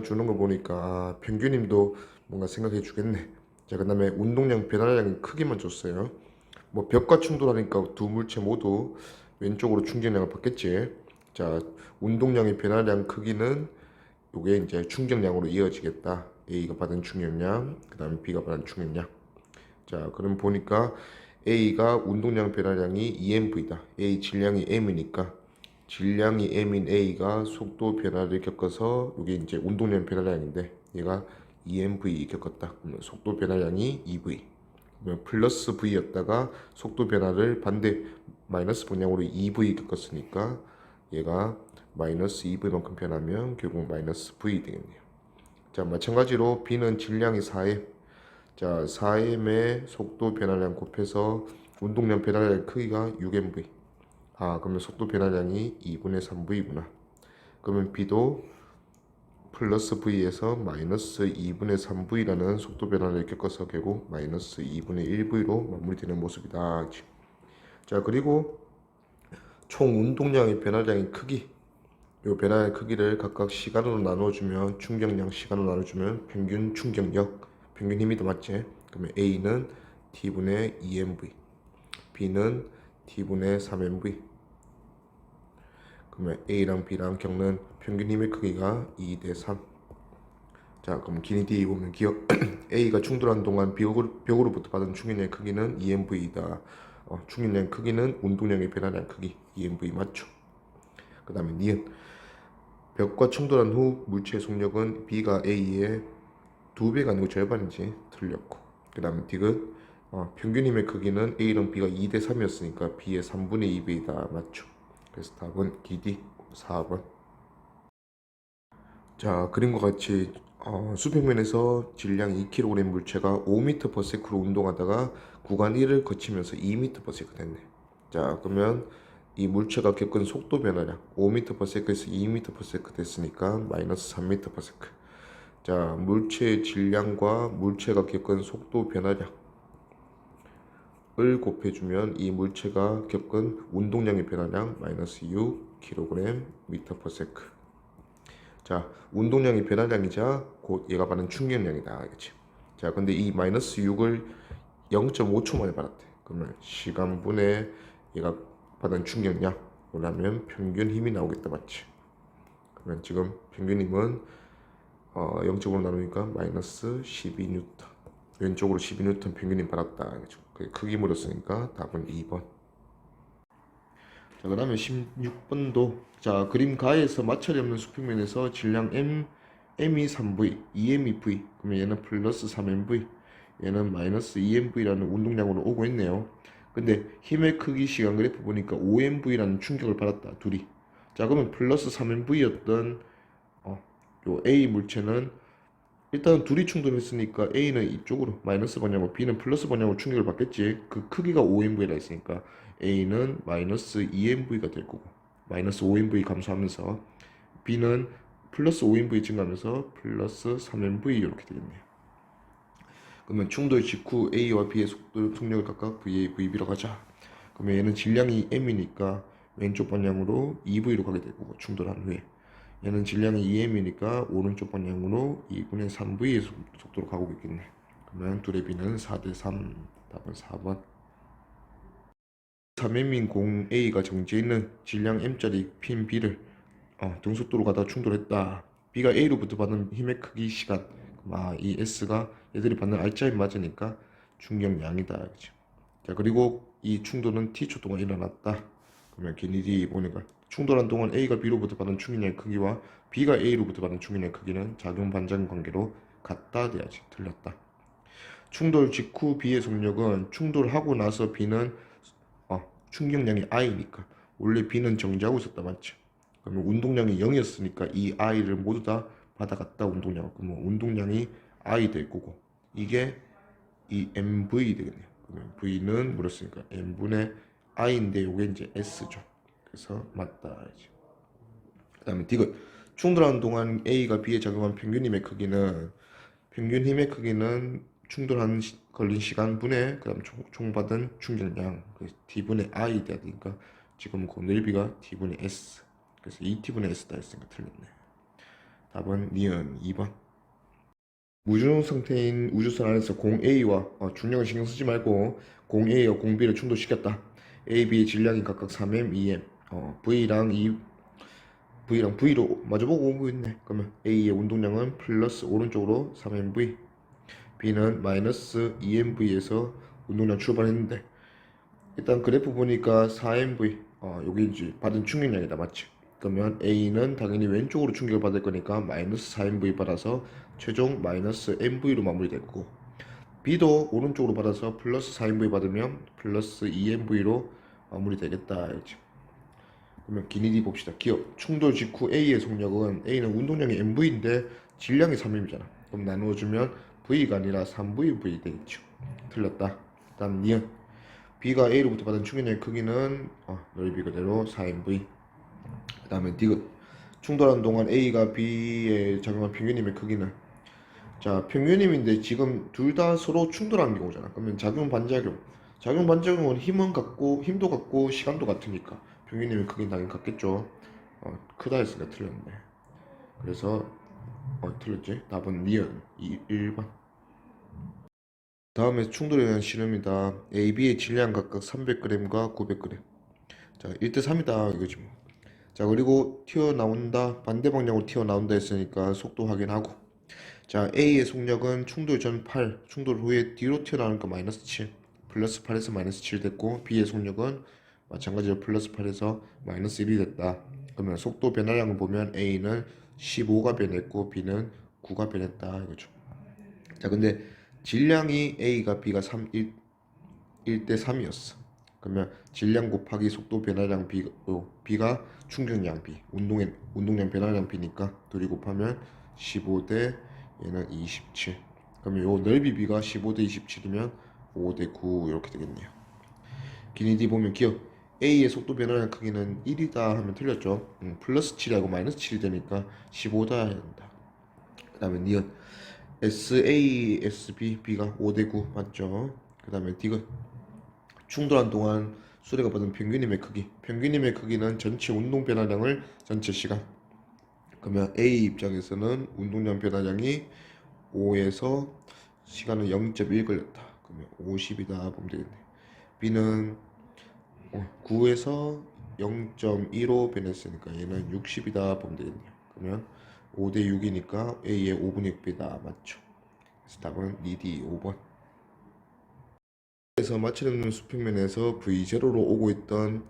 주는 거 보니까 평균님도 뭔가 생각해 주겠네. 자, 그 다음에 운동량 변화량의 크기만 줬어요. 뭐 벽과 충돌하니까 두 물체 모두 왼쪽으로 충격량을 받겠지. 자, 운동량의 변화량 크기는 요게 이제 충격량으로 이어지겠다. A가 받은 충격량, 그 다음에 B가 받은 충격량. 자, 그럼 보니까 A가 운동량 변화량이 EMV다. A 질량이 M이니까 질량이 M인 A가 속도 변화를 겪어서 이게 이제 운동량 변화량인데 얘가 EMV 겪었다. 그러면 속도 변화량이 EV. 그러면 플러스 V였다가 속도 변화를 반대 마이너스 방향으로 EV 겪었으니까 얘가 마이너스 EV만큼 변하면 결국 마이너스 V 되겠네요. 자, 마찬가지로 B는 질량이 4M. 자, 4M의 속도 변화량 곱해서 운동량 변화량 크기가 6MV. 아, 그러면 속도 변화량이 2분의 3V구나. 그러면 B도 플러스 V에서 마이너스 2분의 3V라는 속도 변화를 겪어서 결국 마이너스 2분의 1V로 마무리되는 모습이다. 자, 그리고 총 운동량의 변화량의 크기. 이 변화의 크기를 각각 시간으로 나눠주면 충격량 시간으로 나눠주면 평균 충격력, 평균 힘이 더 맞지? 그러면 A는 T분의 2mv, B는 T분의 3mv. 그러면 A랑 B랑 겪는 평균 힘의 크기가 2대 3. 자, 그럼 기니 D 보면 기억 A가 충돌한 동안 벽으로부터 받은 충격량의 크기는 EMV이다. 충격량의 크기는 운동량의 변화량 크기 EMV 맞죠? 그 다음에 니은 벽과 충돌한 후 물체의 속력은 B가 A의 2배가 아니고 절반인지 틀렸고, 그 다음에 디귿 평균 힘의 크기는 A랑 B가 2대 3이었으니까 B의 3분의 2배이다. 맞죠? 그래서 답은 DD 4번. 자, 그림과 같이 수평면에서 질량 2kg 물체가 5m/s로 운동하다가 구간 1을 거치면서 2m/s 됐네. 자, 그러면 이 물체가 겪은 속도 변화량 5m/s에서 2m/s 됐으니까 마이너스 3m/s. 자, 물체의 질량과 물체가 겪은 속도 변화량을 곱해주면 이 물체가 겪은 운동량의 변화량 마이너스 6kg/m/s. 자, 운동량의 변화량이자 곧 얘가 받는 충격량이다. 알겠지? 자, 근데 이 마이너스 6을 0.5초 만에 받았대. 그러면 시간분의 얘가 받은 충격량 그러면 평균 힘이 나오겠다. 맞지? 그러면 지금 평균 힘은 0.5로 나누니까 마이너스 12N. 왼쪽으로 12N 평균 힘 받았다. 알겠죠? 크기 물었으니까 답은 2번. 자, 그 다음에 16번도 자, 그림 가에서 마찰이 없는 수평면에서 질량 M이 3V, 2M이 V. 그러면 얘는 플러스 3MV, 얘는 마이너스 2MV라는 운동량으로 오고 있네요. 근데 힘의 크기 시간 그래프 보니까 5MV라는 충격을 받았다. 둘이. 자, 그러면 플러스 3MV였던 요 A 물체는 일단 둘이 충돌했으니까 A는 이쪽으로 마이너스 방향으로 B는 플러스 방향으로 충격을 받겠지. 그 크기가 5MV라 했으니까 A는 마이너스 2MV가 될 거고 마이너스 5MV 감소하면서 B는 플러스 5MV 증가하면서 플러스 3MV 이렇게 되겠네요. 그러면 충돌 직후 A와 B의 속력을 각각 VA, VB로 가자. 그러면 얘는 질량이 M이니까 왼쪽 방향으로 2V로 가게 될 거고 충돌한 후에 얘는 질량이 2M이니까 오른쪽 방향으로 2분의 3V의 속도로 가고 있겠네. 그러면 둘의 B는 4대 3. 답은 4번. 3M인 공 A가 정지해 있는 질량 M짜리 핀 B를 등속도로 가다 충돌했다. B가 A로부터 받는 힘의 크기 시간. 이 S가 얘들이 받는 R자에 맞으니까 충격량이다. 그치? 자, 그리고 이 충돌은 T초 동안 일어났다. 그러면 길이 보니까 충돌한 동안 A가 B로부터 받은 충격량의 크기와 B가 A로부터 받은 충격량의 크기는 작용 반작 관계로 같다 돼야지. 틀렸다. 충돌 직후 B의 속력은 충돌하고 나서 B는 충격량이 I니까 원래 B는 정지하고 있었다. 맞죠? 그러면 운동량이 0이었으니까 이 I를 모두 다 받아갔다. 운동량. 그러면 운동량이 I 될 거고 이게 이 MV 되겠네요. 그러면 V는 물었으니까 M분의 I인데 요게 이제 S죠. 그래서 맞다 이제. 그다음에 디귿. 충돌하는 동안 A가 B에 작용한 평균 힘의 크기는 걸린 시간 분의 그다음 총 받은 충격량. 그래서 D분의 I 돼야 되니까 지금 그 넓이가 D분의 S. 그래서 2T분의 S다 했으니까 틀렸네. 답은 니은 2번. 무중력 상태인 우주선 안에서 공 A와 중력을 신경 쓰지 말고 공 A와 공 B를 충돌시켰다. A, B의 질량이 각각 3m, 2m. V랑 V로 마주보고 오고 있네. 그러면 A의 운동량은 플러스 오른쪽으로 3mv, B는 마이너스 2mv에서 운동량 출발했는데 일단 그래프 보니까 4mv, 여기 이제 받은 충격량이다, 맞지? 그러면 A는 당연히 왼쪽으로 충격을 받을 거니까 마이너스 4mv 받아서 최종 마이너스 mv로 마무리됐고, B도 오른쪽으로 받아서 플러스 4mv 받으면 플러스 2mv로 마무리되겠다. 그러면 기니디 봅시다. 기억. 충돌 직후 A의 속력은 A는 운동량이 mv인데 질량이 3m이잖아. 그럼 나누어주면 V가 아니라 3VV 되겠죠. 틀렸다. 다음 니은. B가 A로부터 받은 충격량의 크기는 넓이 그대로 4mv. 그 다음에 디귿. 충돌하는 동안 A가 B에 작용한 평균임의 크기는, 자, 평균임인데 지금 둘 다 서로 충돌하는 경우잖아. 그러면 작용 반작용. 작용 반작용은 힘도 같고 시간도 같으니까 평균임의 크기는 당연히 같겠죠. 크다 했으니까 틀렸네. 그래서 틀렸지. 답은 니은 1번. 다음에 충돌에 대한 실험이다. A, B의 질량 각각 300g과 900g. 자, 1대3이다 이거지 뭐. 자, 그리고 튀어나온다, 반대 방향으로 튀어나온다 했으니까 속도 확인하고, 자, A의 속력은 충돌 전 8, 충돌 후에 뒤로 튀어나오니까 마이너스 7, 플러스 8에서 마이너스 7 됐고, B의 속력은 마찬가지로 플러스 8에서 마이너스 1이 됐다. 그러면 속도 변화량을 보면 A는 15가 변했고 B는 9가 변했다 이거죠. 자, 근데 질량이 A가 B가 1대 3이었어. 그러면 질량 곱하기 속도 변화량 B가 충격량 B, 운동량 변화량 B니까 둘이 곱하면 15대 얘는 27. 그러면 요 넓이 B가 15대 27이면 5대 9 이렇게 되겠네요. 기니디 보면 기억. A의 속도 변화량 크기는 1이다 하면 틀렸죠. 플러스 7하고 마이너스 7이 되니까 15다 해야 된다. 그 다음에 니은. SA, SB, B가 5대 9 맞죠? 그 다음에 D가 충돌한 동안 수레가 받은 평균임의 크기. 평균임의 크기는 전체 운동 변화량을 전체 시간. 그러면 A 입장에서는 운동량 변화량이 5에서 시간은 0.1 걸렸다. 그러면 50이다 보면 되겠네. B는 9에서 0.15 변했으니까 얘는 60이다 보면 되겠네요. 그러면 5대 6이니까 A의 5분의 6배다. 맞죠? 그래서 답은 2D 5번. 에서 마찰없는 수평면에서 V0로 오고 있던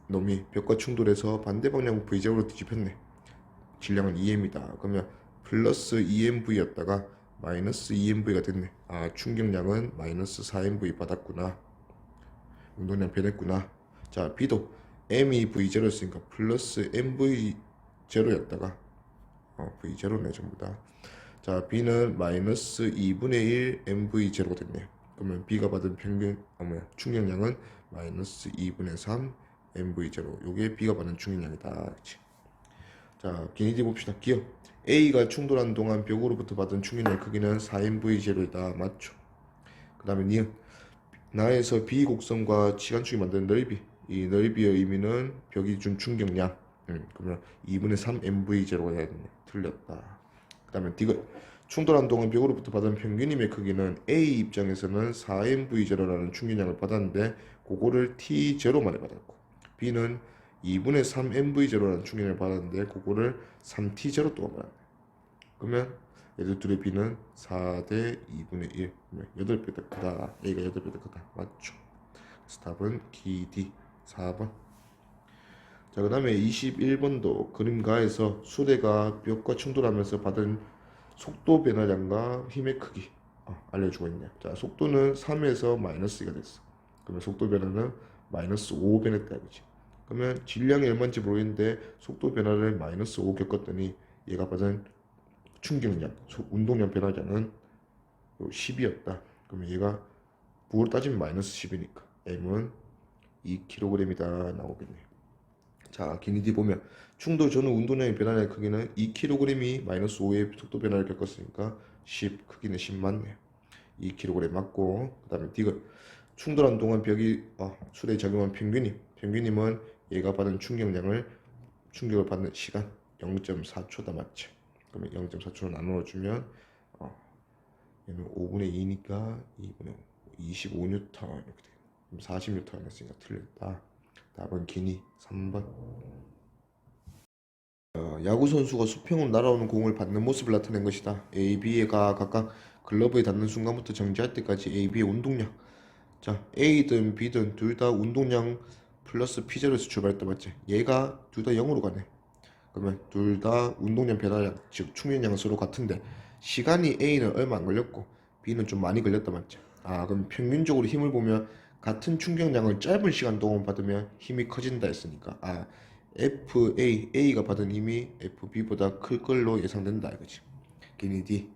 놈이 벽과 충돌해서 반대 방향 V0로 뒤집혔네. 질량은 2m이다. 그러면 플러스 2mv였다가 마이너스 2mv가 됐네. 충격량은 마이너스 4mv 받았구나. 운동량 변했구나. 자, B도 m이 V0였으니까 플러스 mv0였다가 V0네 전부 다. 자, B는 마이너스 2분의 1 mv0가 됐네요. 그러면 B가 받은 충격량은 마이너스 2분의 3 mv0. 요게 B가 받은 충격량이다. 그치? 자, 기니디 봅시다. 기억. A가 충돌한 동안 벽으로부터 받은 충격량의 크기는 4mv0이다. 맞죠? 그 다음에 니은. 나에서 B 곡선과 시간축이 만드는 넓이. 이 넓이의 의미는 벽이 준 충격량. 그러면 2분의 3 mv0가 해야 되네. 틀렸다. 그 다음에 디귿. 충돌한 동안 벽으로부터 받은 평균임의 크기는 A 입장에서는 4mv0라는 충격량을 받았는데 그거를 T0만에 받았고, B는 2분의 3mv0라는 충격량을 받았는데 그거를 3T0 동안 받았네. 그러면 얘들 둘의 B는 4대 2분의 1. 8배 더 크다. A가 8배 더 크다. 맞죠? 그래서 답은 D 4번. 자, 그 다음에 21번도 그림가에서 수레가 벽과 충돌하면서 받은 속도 변화량과 힘의 크기 알려주고 있네. 자, 속도는 3에서 마이너스 2가 됐어. 그러면 속도 변화는 마이너스 5 변했다 이거지. 그러면 질량이 얼마인지 모르겠는데 속도 변화를 마이너스 5 겪었더니 얘가 받은 충격량, 운동량 변화량은 10이었다. 그러면 얘가 부호로 따지면 마이너스 10이니까 M은 2kg이다 나오겠네. 자, 기니 D 보면 충돌 전후 운동량의 변화량의 크기는 2kg이 마이너스 5의 속도 변화를 겪었으니까 10, 크기는 10 맞네. 2kg 맞고, 그 다음에 D가 충돌한 동안 벽이 수레에 작용한 평균임은 얘가 받은 충격을 받는 시간 0.4초다 맞죠? 그러면 0.4초로 나누어주면 얘는 5분의 2니까 2분의 25N 이렇게 돼. 그럼 40N 했으니까 틀렸다. 답은 기니 3번. 야구 선수가 수평으로 날아오는 공을 받는 모습을 나타낸 것이다. A, B가 각각 글러브에 닿는 순간부터 정지할 때까지 A, B의 운동량. 자, A든 B든 둘 다 운동량 플러스 P0에서 출발했다 맞지? 얘가 둘 다 0으로 가네. 그러면 둘 다 운동량 변화량, 즉 충격량은 서로 같은데 시간이 A는 얼마 안 걸렸고 B는 좀 많이 걸렸다 맞지? 그럼 평균적으로 힘을 보면 같은 충격량을 짧은 시간 동안 받으면 힘이 커진다 했으니까 A가 받은 힘이 FB보다 클 걸로 예상된다 이거지. 기니 D.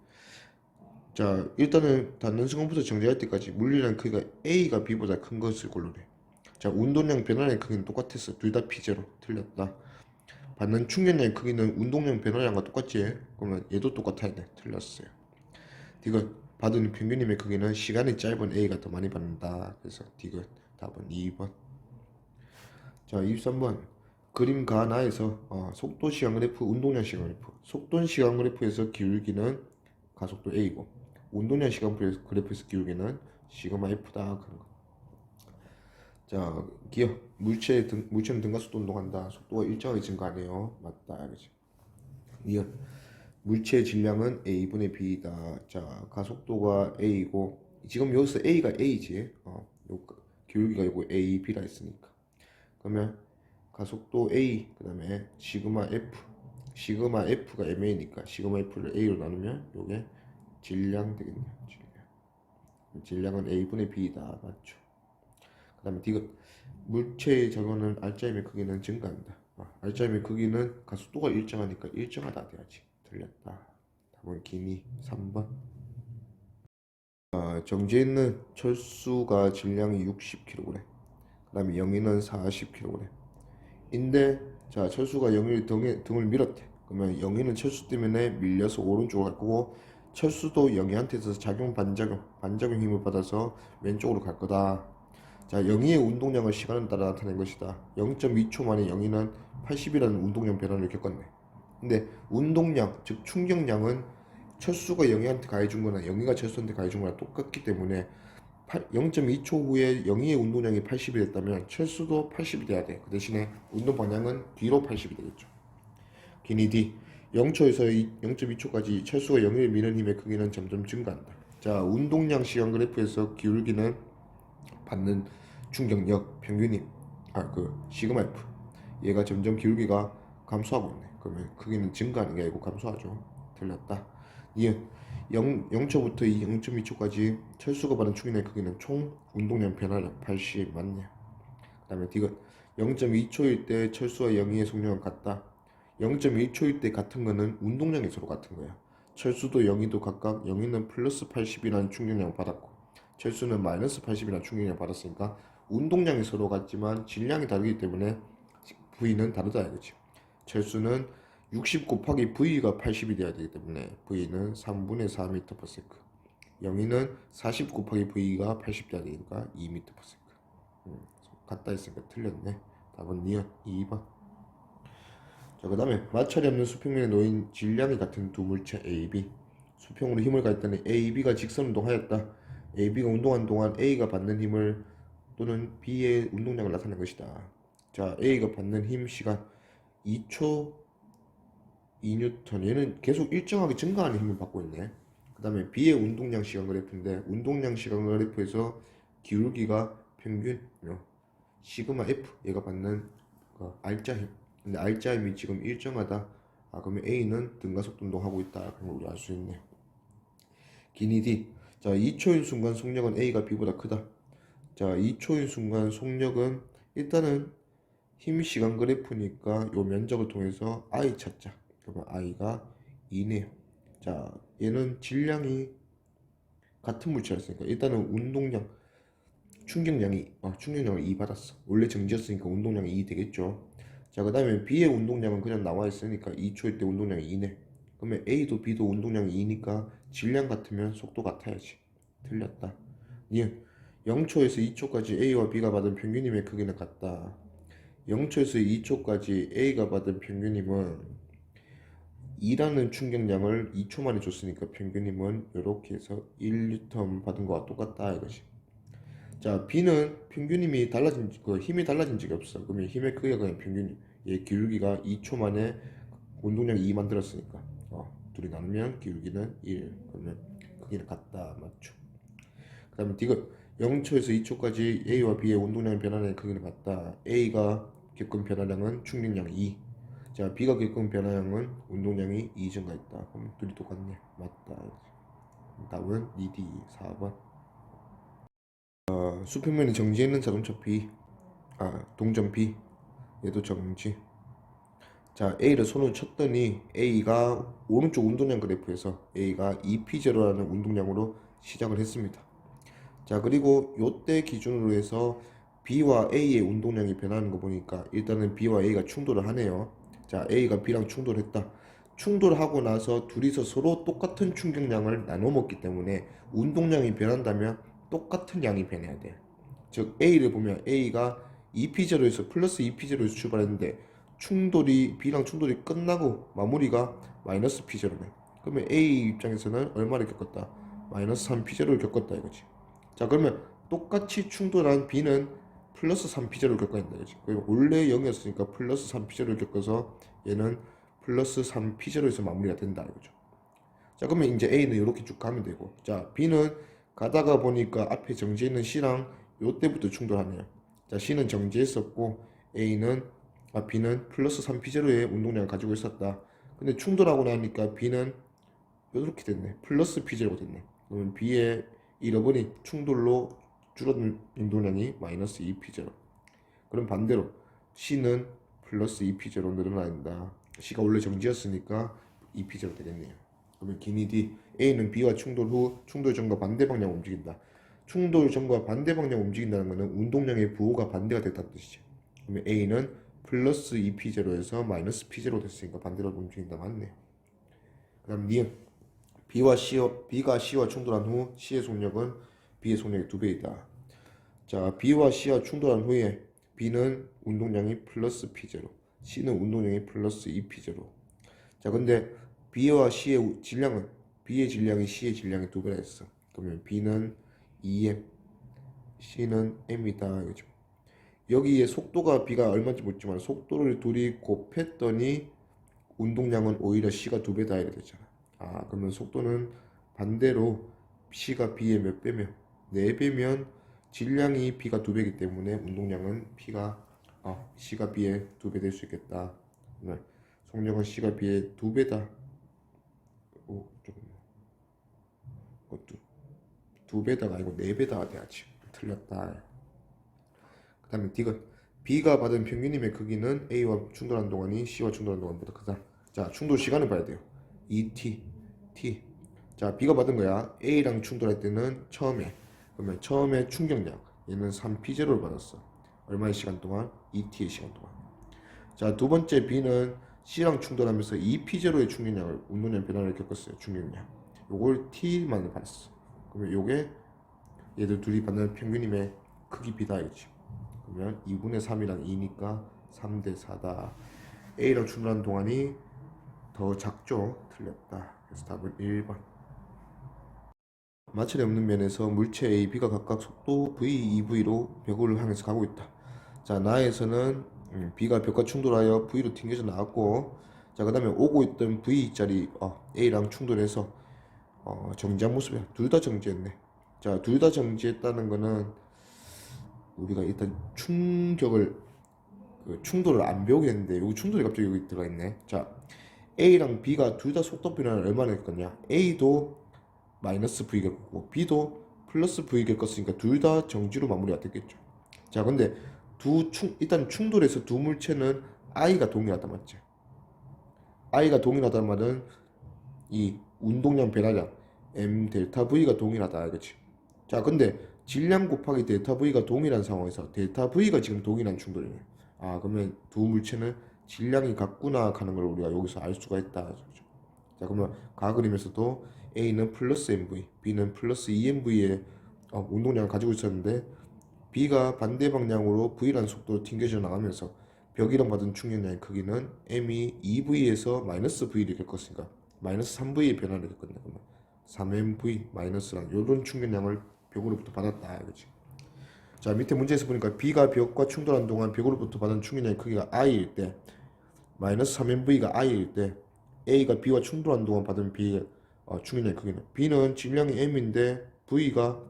자, 일단은 닿는 순간부터 정지할 때까지 물리량 크기가 A가 B보다 큰 것을 고르래. 자, 운동량 변화량 크기는 똑같았어. 둘 다 P0 틀렸다. 받는 충격량의 크기는 운동량 변화량과 똑같지? 그러면 얘도 똑같아야 돼. 틀렸어요. 디귿 받은 평균임의 크기는 시간이 짧은 A가 더 많이 받는다. 그래서 디귿 답은 2번. 자, 23번 그림 가나에서 속도 시간 그래프, 운동량 시간 그래프. 속도 시간 그래프에서 기울기는 가속도 A고 운동량 시간 그래프에서 기울기는 시그마 F다 그런 거. 자, 기억 물체는 등가속도 운동한다. 속도가 일정하게 증가하네요. 맞다, 그지? 이어 물체의 질량은 A분의 B다. 자, 가속도가 A고 지금 여기서 A가 A지. 요 기울기가 이거 A, B라 했으니까. 그러면 가속도 A, 그 다음에 시그마 F. 시그마 F가 MA니까 시그마 F를 A로 나누면 요게 질량 되겠네요. 질량은 A분의 B다. 맞죠? 그 다음에 D가 물체의 적어는 알짜임의 크기는 증가한다. 알짜임의 크기는 가속도가 일정하니까 일정하다 돼야지. 틀렸다. 답은 기니 3번. 정지해 있는 철수가 질량이 60kg. 그 다음에 영희는 40kg. 인데 자, 철수가 영희의 등을 밀었대. 그러면 영희는 철수 때문에 밀려서 오른쪽으로 갈 거고 철수도 영희한테서 반작용 힘을 받아서 왼쪽으로 갈 거다. 자, 영희의 운동량을 시간을 따라 나타낸 것이다. 0.2초 만에 영희는 80이라는 운동량 변화를 겪었네. 근데 운동량, 즉 충격량은 철수가 영희한테 가해준 거나 영희가 철수한테 가해준 거나 똑같기 때문에 0.2초 후에 영희의 운동량이 80이 됐다면 철수도 80이 돼야 돼. 그 대신에 운동 방향은 뒤로 80이 되겠죠. 기니 D 0초에서 0.2초까지 철수가 영희를 미는 힘의 크기는 점점 증가한다. 자, 운동량 시간 그래프에서 기울기는 받는 충격력 평균이 시그마 F 얘가 점점 기울기가 감소하고 있네. 그러면 크기는 증가하는 게 아니고 감소하죠. 틀렸다. 0초부터 0.2초까지 철수가 받은 충격의 크기는 총 운동량 변화량 80 맞네. 그 다음에 D가 0.2초일 때 철수와 영희의 속력은 같다. 0.1초일 때 같은 거는 운동량이 서로 같은 거야. 철수도 영희도 각각 영희는 플러스 80이라는 충격량을 받았고 철수는 마이너스 80이라는 충격량을 받았으니까 운동량이 서로 같지만 질량이 다르기 때문에 V는 다르다 이거지. 철수는 60 곱하기 V가 80이 돼야 되기 때문에 V는 3분의 4m/s. 영희는 40 곱하기 V가 80 돼야 되니까 2m/s. 같다 했으니까 틀렸네. 답은 니은 2번. 자, 그 다음에 마찰이 없는 수평면에 놓인 질량이 같은 두 물체 A, B. 수평으로 힘을 가했더니 A, B가 직선 운동하였다. A, B가 운동한 동안 A가 받는 힘을 또는 B의 운동량을 나타낸 것이다. 자, A가 받는 힘 시간 2초 2N. 얘는 계속 일정하게 증가하는 힘을 받고 있네. 그 다음에 B의 운동량 시간 그래프인데 운동량 시간 그래프에서 기울기가 평균 시그마 F 얘가 받는 알짜 힘. 근데 알짜 힘이 지금 일정하다. 그러면 A는 등가속도 운동하고 있다. 그럼 우리 알 수 있네. 기니 D. 자, 2초인 순간 속력은 A가 B보다 크다. 자, 2초인 순간 속력은 일단은 힘 시간 그래프니까 요 면적을 통해서 I 찾자. 그러면 I가 2네요. 자, 얘는 질량이 같은 물체였으니까 일단은 운동량 충격량을 2 받았어. 원래 정지였으니까 운동량이 2 되겠죠. 자, 그 다음에 B의 운동량은 그냥 나와 있으니까 2초일 때 운동량이 2네. 그러면 A도 B도 운동량이 2니까 질량 같으면 속도 같아야지. 틀렸다. 니은 0초에서 2초까지 A와 B가 받은 평균임의 크기는 같다. 0초에서 2초까지 A가 받은 평균임은 2라는 충격량을 2초 만에 줬으니까 평균임은 이렇게 해서 1N 받은 거와 똑같다 이거지. 자, B는 평균임이 달라진 힘이 달라진 적이 없어. 그러면 힘의 크기가 그냥 평균, 얘 기울기가 2초 만에 운동량 2 만들었으니까 둘이 나누면 기울기는 1. 그러면 크기는 같다. 맞죠? 그 다음에 디귿 0초에서 2초까지 A와 B의 운동량의 변화량의 크기는 같다. A가 겪은 변화량은 충격량 2. 자, B가 겪은 변화량은 운동량이 2 증가했다. 그럼 둘이 똑같네. 맞다. 답은 2D 4번. 수평면이 정지해 있는 자동차 B, 동전 B, 얘도 정지. 자, A를 손으로 쳤더니 A가 오른쪽 운동량 그래프에서 A가 2P0라는 운동량으로 시작을 했습니다. 자, 그리고 요때 기준으로 해서 B와 A의 운동량이 변하는 거 보니까 일단은 B와 A가 충돌을 하네요. 자, A가 B랑 충돌했다. 충돌하고 나서 둘이서 서로 똑같은 충격량을 나눠 먹기 때문에 운동량이 변한다면 똑같은 양이 변해야 돼. 즉 A를 보면 A가 2P0에서 플러스 2P0에서 출발했는데 B랑 충돌이 끝나고 마무리가 마이너스 P0네. 그러면 A 입장에서는 얼마를 겪었다? 마이너스 3P0를 겪었다 이거지. 자, 그러면 똑같이 충돌한 B는 플러스 3P0를 겪어야 된다 이거지. 그리고 원래 0이었으니까 플러스 3P0를 겪어서 얘는 플러스 3P0에서 마무리가 된다 이거죠. 자, 그러면 이제 A는 이렇게 쭉 가면 되고, 자, B는 가다가 보니까 앞에 정지해 있는 C랑 요때부터 충돌하네요. 자, C는 정지했었고 B는 플러스 3P0의 운동량을 가지고 있었다. 근데 충돌하고 나니까 B는 이렇게 됐네. 플러스 P0가 됐네. 그러면 B의 잃어버린 충돌로 줄어든 운동량이 마이너스 2P0. 그럼 반대로 C는 플러스 2P0 늘어난다. C가 원래 정지였으니까 2P0 되겠네요. 그러면 기니 D, A는 B와 충돌 후 충돌 전과 반대 방향 움직인다. 충돌 전과 반대 방향 움직인다는 것은 운동량의 부호가 반대가 됐다는 뜻이죠. 그러면 A는 플러스 2P0에서 마이너스 P0 됐으니까 반대로 움직인다. 맞네. 그 다음 니은 B가 C와 충돌한 후 C의 속력은 B의 속력의 2배이다. 자, B와 C와 충돌한 후에 B는 운동량이 플러스 P0, C는 운동량이 플러스 2P0. 자, 근데 B와 C의 질량은 B의 질량이 C의 질량의 2배라 했어. 그러면 B는 2M, C는 M이다. 이거죠. 여기에 속도가 B가 얼마인지 묻지만 속도를 둘이 곱했더니 운동량은 오히려 C가 2배다 이렇게 되잖아. 그러면 속도는 반대로 C가 B의 몇 배면 4배면 질량이 B가 2배이기 때문에 운동량은 C가 B의 2배 될 수 있겠다. 속력은 C가 B의 2배다. 그것도 2배다가 아니고 4배다가 돼야지. 틀렸다. 그 다음에 D가 B가 받은 평균임의 크기는 A와 충돌한 동안이 C와 충돌한 동안보다 크다. 자, 충돌 시간을 봐야 돼요. 2t, t. 자, B가 받은 거야. A랑 충돌할 때는 그러면 처음에 충격량, 얘는 3P0를 받았어. 얼마의 시간 동안? 2t의 시간 동안. 자, 두 번째 B는 C랑 충돌하면서 2P0의 충격량을, 운동량 변화를 겪었어요. 충격량. 요걸 T만을 받았어. 그러면 요게 얘들 둘이 받는 평균임의 크기 B다 이거지. 그러면 2분의 3이랑 2니까 3대 4다. A랑 충돌하는 동안이 더 작죠? 틀렸다. 그래서 답은 1번. 마찰이 없는 면에서 물체 A, B가 각각 속도 V, EV로 벽을 향해서 가고 있다. 자, 나에서는 B가 벽과 충돌하여 V로 튕겨져 나왔고, 자, 그 다음에 오고 있던 V자리 A랑 충돌해서 정지한 모습이야. 둘 다 정지했네. 자, 둘 다 정지했다는 거는 우리가 일단 충돌을 안 배우게 했는데 여기 충돌이 갑자기 여기 들어가 있네. 자, A랑 B가 둘 다 속도 변화를 얼마나 했겠냐? A도 마이너스 V 겪었고 B도 플러스 V 겪었으니까 둘 다 정지로 마무리가 됐겠죠. 자, 근데 일단 충돌해서 두 물체는 I가 동일하다 맞지? I가 동일하다는 말은 이 운동량 변화량 M 델타 V가 동일하다 이거지. 자, 근데 질량 곱하기 델타 V가 동일한 상황에서 델타 V가 지금 동일한 충돌이네. 아, 그러면 두 물체는 질량이 같구나 하는 걸 우리가 여기서 알 수가 있다. 그죠? 자, 그러면 가 그림에서도 A는 플러스 mv, B는 플러스 2mv의 운동량을 가지고 있었는데 B가 반대 방향으로 V라는 속도로 튕겨져 나가면서 벽이랑 받은 충격량의 크기는 M이 2V에서 마이너스 V를 겪었으니까 마이너스 3V의 변화를 겪었네. 그러면 3mv 마이너스란 이런 충격량을 벽으로부터 받았다. 그렇지? 자, 밑에 문제에서 보니까 B가 벽과 충돌한 동안 벽으로부터 받은 충격량의 크기가 I일 때 마이너스 3mv가 I일 때 A가 B와 충돌한 동안 받은 충격량의 크기는 B는 질량이 M인데 V가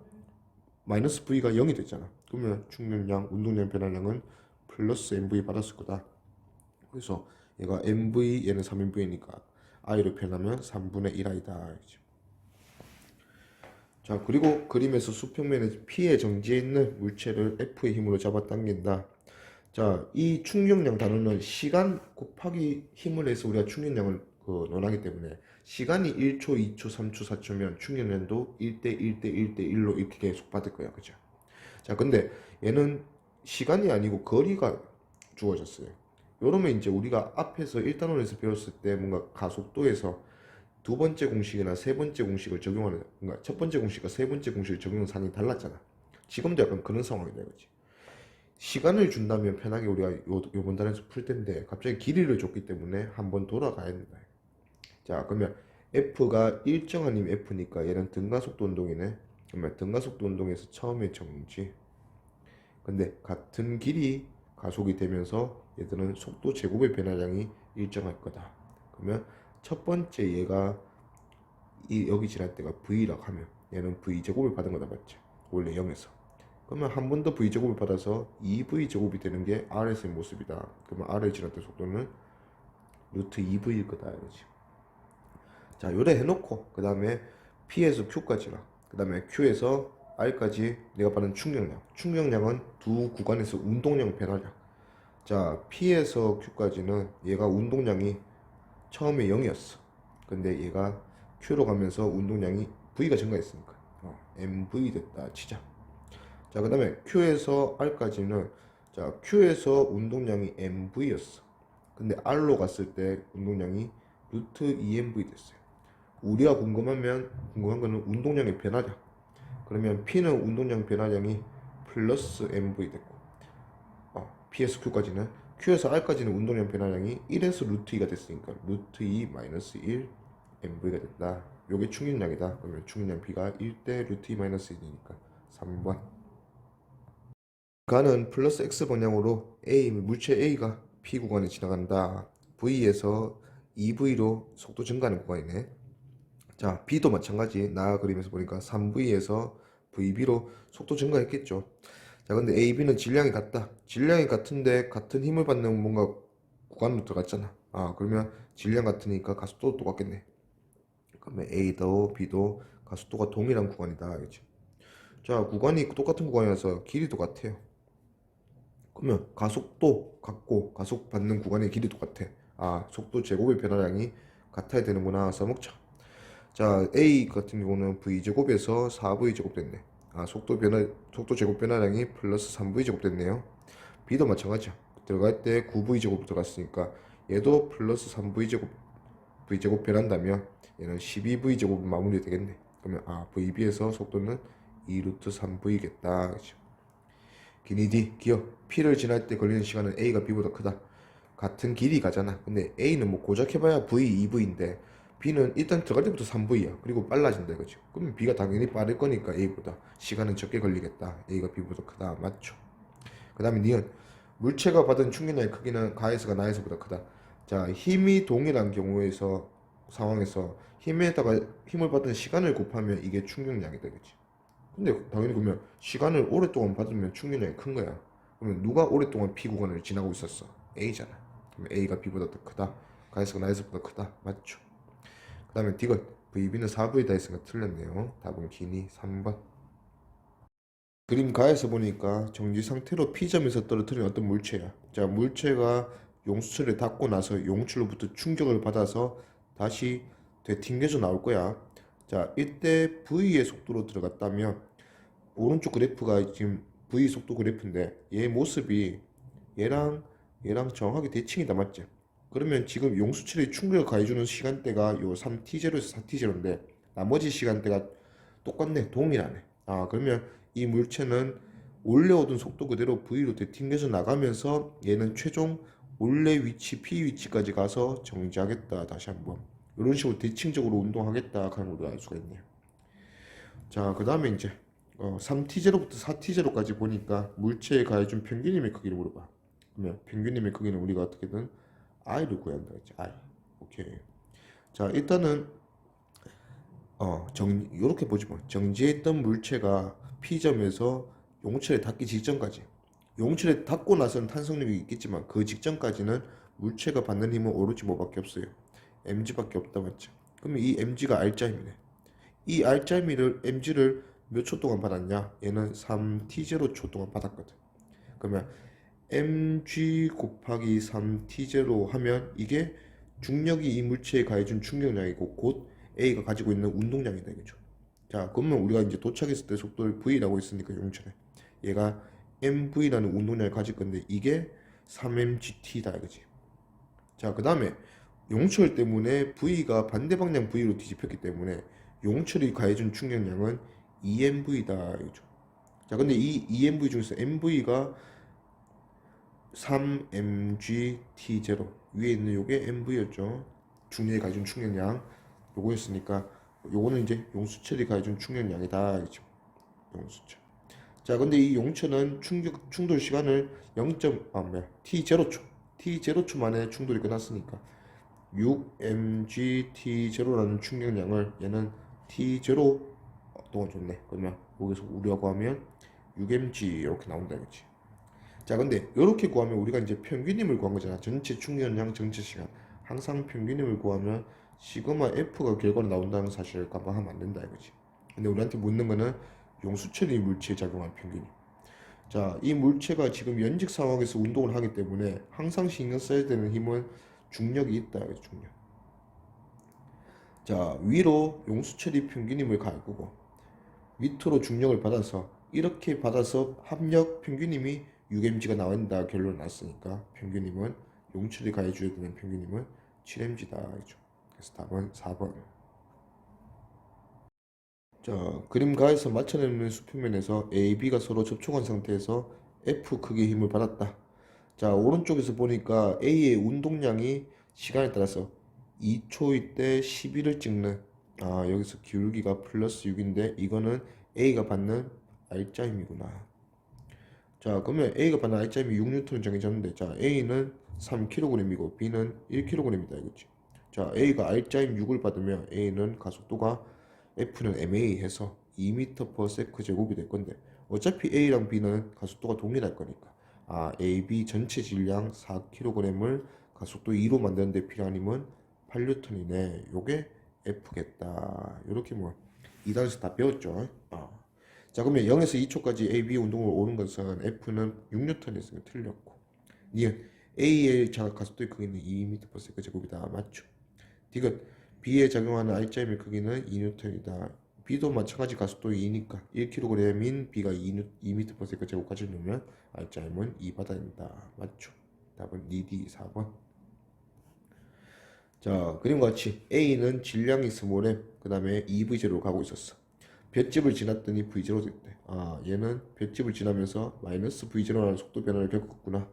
마이너스 V가 0이 됐잖아. 그러면 충격량, 운동량 변화량은 플러스 mv 받았을 거다. 그래서 얘가 mv, 얘는 3mv니까 i로 표현하면 3분의 1i다. 자, 그리고 그림에서 수평면에 P의 정지에 있는 물체를 F의 힘으로 잡아당긴다. 자, 이 충격량 단어는 시간 곱하기 힘을 해서 우리가 충격량을 논하기 때문에 시간이 1초, 2초, 3초, 4초면 충격량도 1대 1대 1대 1로 이렇게 계속 받을 거야. 그죠? 자, 근데 얘는 시간이 아니고 거리가 주어졌어요. 요러면 이제 우리가 앞에서 1단원에서 배웠을 때 뭔가 가속도에서 두 번째 공식이나 세 번째 공식을 적용하는, 그러니까 첫 번째 공식과 세 번째 공식을 적용하는 상황이 달랐잖아. 지금도 약간 그런 상황이다 이거지. 시간을 준다면 편하게 우리가 요번 단에서 풀 텐데 갑자기 길이를 줬기 때문에 한번 돌아가야 된다. 자, 그러면 F가 일정한 힘 F니까 얘는 등가속도 운동이네. 그러면 등가속도 운동에서 처음에 정지. 근데 같은 길이 가속이 되면서 얘들은 속도 제곱의 변화량이 일정할 거다. 그러면 첫 번째 얘가 여기 지날 때가 V라고 하면 얘는 V제곱을 받은 거다. 맞지? 원래 0에서. 그러면 한 번 더 V제곱을 받아서 2V제곱이 되는 게 R에서의 모습이다. 그러면 R을 지날 때 속도는 루트 2V일 거다. 이거지. 자, 요래 해놓고 그 다음에 P에서 Q까지나 그 다음에 Q에서 R까지 내가 받은 충격량은 두 구간에서 운동량 변화량. 자, P에서 Q까지는 얘가 운동량이 처음에 0이었어. 근데 얘가 Q로 가면서 운동량이 V가 증가했으니까 MV 됐다 치자. 자, 그 다음에 Q에서 R까지는 자, Q에서 운동량이 MV였어. 근데 R로 갔을 때 운동량이 루트 2MV 됐어요. 우리가 궁금한 거는 운동량의 변화량. 그러면 P는 운동량 변화량이 플러스 MV 됐고 P에서 Q까지는 Q에서 R까지는 운동량 변화량이 1에서 루트 2가 됐으니까 루트 2 마이너스 1 MV가 된다. 요게 충격량이다. 그러면 충격량 B가 1대 루트 2 마이너스 1이니까 3번. 가는 플러스 X 방향으로 물체 A가 P 구간에 지나간다. V에서 2V로 속도 증가하는 구간이네. 자, B도 마찬가지. 나 그림에서 보니까 3V에서 VB로 속도 증가했겠죠. 자, 근데 A, B는 질량이 같다. 질량이 같은데 같은 힘을 받는 뭔가 구간으로 들어갔잖아. 아, 그러면 질량 같으니까 가속도도 똑같겠네. 그러면 A도 B도 가속도가 동일한 구간이다. 알겠지? 자, 구간이 똑같은 구간이라서 길이 똑같아요. 그러면 가속도 같고 가속 받는 구간의 길이 똑같아. 아, 속도 제곱의 변화량이 같아야 되는구나 써먹자. 자, A 같은 경우는 V제곱에서 4V제곱 됐네. 아, 속도 제곱 변화량이 플러스 3V제곱 됐네요. B도 마찬가지야. 들어갈 때 9V제곱 들어갔으니까 얘도 플러스 3V제곱 V제곱 변한다면 얘는 12V제곱 마무리 되겠네. 그러면 VB에서 속도는 2루트 3V겠다. 그렇죠? 기니 D, 기억. P를 지날 때 걸리는 시간은 A가 B보다 크다. 같은 길이 가잖아. 근데 A는 뭐 고작 해봐야 V, 2V인데 B는 일단 들어갈 때부터 3V야. 그리고 빨라진다 이거죠. 그러면 B가 당연히 빠를 거니까 A보다 시간은 적게 걸리겠다. A가 B보다 크다. 맞죠? 그 다음에 니은 물체가 받은 충격량의 크기는 가에서가 나에서보다 크다. 자, 힘이 동일한 상황에서 힘에다가 힘을 받은 시간을 곱하면 이게 충격량이 되겠지. 근데 당연히 그러면 시간을 오랫동안 받으면 충격량이 큰 거야. 그러면 누가 오랫동안 P 구간을 지나고 있었어? A잖아. 그러면 A가 B보다 더 크다. 가에서가 나에서보다 크다. 맞죠? 그 다음에 D가 VB는 4V다 했으니까 틀렸네요. 답은 기니 3번. 그림 가에서 보니까 정지 상태로 P점에서 떨어뜨린 어떤 물체야. 자, 물체가 용수철에 닿고 나서 용출로부터 충격을 받아서 다시 되튕겨져 나올 거야. 자, 이때 V의 속도로 들어갔다면 오른쪽 그래프가 지금 V 속도 그래프인데 얘 모습이 얘랑 정확하게 대칭이다, 맞지? 그러면 지금 용수철이 충격을 가해주는 시간대가 요 3t0에서 4t0인데 나머지 시간대가 똑같네, 동일하네. 아, 그러면 이 물체는 올려오던 속도 그대로 V로 되튕겨서 나가면서 얘는 최종 원래 위치 P 위치까지 가서 정지하겠다. 다시 한번 이런 식으로 대칭적으로 운동하겠다 하는 걸로 알 수가 있네요. 자, 그 다음에 이제 3t0부터 4t0까지 보니까 물체에 가해준 평균임의 크기를 물어봐. 그러면 평균임의 크기는 우리가 어떻게든 i를 구해야 한다 했지. i. 오케이. 자, 일단은 요렇게 보지 뭐. 정지했던 물체가 P점에서 용철에 닿기 직전까지. 용철에 닿고 나서는 탄성력이 있겠지만 그 직전까지는 물체가 받는 힘은 오로지 뭐밖에 없어요. mg밖에 없다, 맞죠? 그러면 이 mg가 R자임이네. 이 mg를 몇 초 동안 받았냐? 얘는 3t0초 동안 받았거든. 그러면 mg 곱하기 3t0 하면 이게 중력이 이 물체에 가해준 충격량이고 곧 A가 가지고 있는 운동량이다, 이거죠. 자, 그러면 우리가 이제 도착했을 때 속도를 V라고 했으니까 용철에 얘가 mv라는 운동량을 가질 건데 이게 3mgt다, 이거지. 자, 그 다음에 용철 때문에 V가 반대 방향 V로 뒤집혔기 때문에 용철이 가해준 충격량은 EMV다, 이거죠. 자, 근데 이 EMV 중에서 MV가 3mgt0 위에 있는 요게 mv였죠. 중력이 가해준 충격량 요거였으니까 요거는 이제 용수철이 가해준 충격량이다, 이죠. 용수철. 자, 근데 이 용철은 충돌 시간을 0. t0초 만에 충돌이 끝났으니까 6mgt0라는 충격량을 얘는 t0 동안 줬네. 그러면 여기서 우리가 하면 6mg 이렇게 나온다, 그렇지? 자, 근데 이렇게 구하면 우리가 이제 평균임을 구한 거잖아. 전체 충전량, 전체 시간. 항상 평균임을 구하면 시그마 F가 결과로 나온다는 사실을 감안하면 안 된다, 이거지. 근데 우리한테 묻는 거는 용수철이 물체에 작용한 평균임. 자, 이 물체가 지금 연직 상황에서 운동을 하기 때문에 항상 신경 써야 되는 힘은 중력이 있다, 이거지, 중력. 자, 위로 용수철이 평균임을 가할 거고 밑으로 중력을 받아서 이렇게 받아서 합력 평균임이 6mg가 나온다 결론 났으니까 평균임은 용철이 가해줘야 되는 평균임은 7mg다. 그래서 답은 4번. 자, 그림 가에서 맞춰내는 수평면에서 A, B가 서로 접촉한 상태에서 F 크기의 힘을 받았다. 자, 오른쪽에서 보니까 A의 운동량이 시간에 따라서 2초일 때 11을 찍는, 여기서 기울기가 플러스 6인데 이거는 A가 받는 R자임이구나. 자, 그러면 A가 받는 R자임이 6N 정해졌는데, 자, A는 3kg이고 B는 1kg이다, 이거지. 자, A가 R자임 6을 받으면 A는 가속도가 F는 ma 해서 2m/s 제곱이 될 건데 어차피 A랑 B는 가속도가 동일할 거니까 AB 전체 질량 4kg을 가속도 2로 만드는데 필요한 힘은 8N이네. 요게 F겠다. 요렇게 뭐 2단에서 다 배웠죠. 자, 그러면 0에서 2초까지 AB 운동을 오는 것은 F는 6N이었으면 틀렸고 니은 A의 가속도의 크기는 2m/s 제곱이다. 맞죠? 디귿 B에 작용하는 R자임의 크기는 2N이다. B도 마찬가지 가속도 2니까 1kg인 B가 2m/s 제곱까지 넣으면 R자임은 2 받아야 된다. 맞죠? 답은 2D 4번. 자, 그림과 같이 A는 질량이 스몰에 그 다음에 EV0로 가고 있었어. 볏집을 지났더니 V0 됐대. 얘는 볏집을 지나면서 마이너스 V0라는 속도 변화를 겪었구나.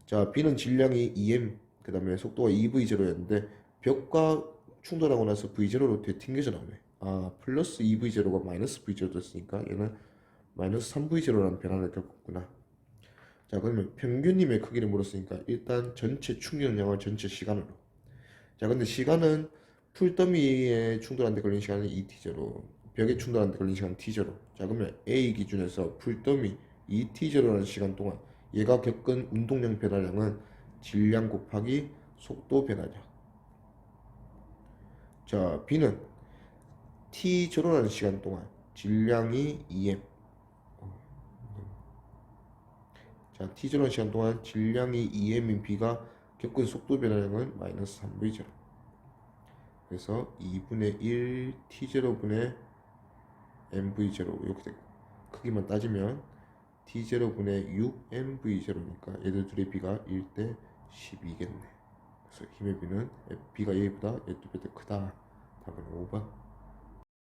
자, B는 질량이 2m 그 다음에 속도가 EV0였는데 벽과 충돌하고 나서 V0로 되튕겨져 나오네. 플러스 2V0가 마이너스 V0 됐으니까 얘는 마이너스 3V0라는 변화를 겪었구나. 자, 그러면 평균임의 크기를 물었으니까 일단 전체 충격량을 전체 시간으로. 자, 근데 시간은 풀더미에 충돌하는데 걸린 시간은 2t0, 벽에 충돌하는데 걸린 시간은 t0. 자, 그러면 A 기준에서 풀더미 2t0라는 시간 동안 얘가 겪은 운동량 변화량은 질량 곱하기 속도 변화량. 자, B는 t0라는 시간 동안 질량이 2m. 자, t0라는 시간 동안 질량이 2m인 B가 겪은 속도 변화량은 마이너스 3v0. 그래서 2분의 1 t0분의 mv0 이렇게 되고 크기만 따지면 D0분의 6NV0니까 얘들 둘의 B가 1대 12겠네. 그래서 힘의 B는 B가 A보다 얘 2배 더 크다. 답은 5번.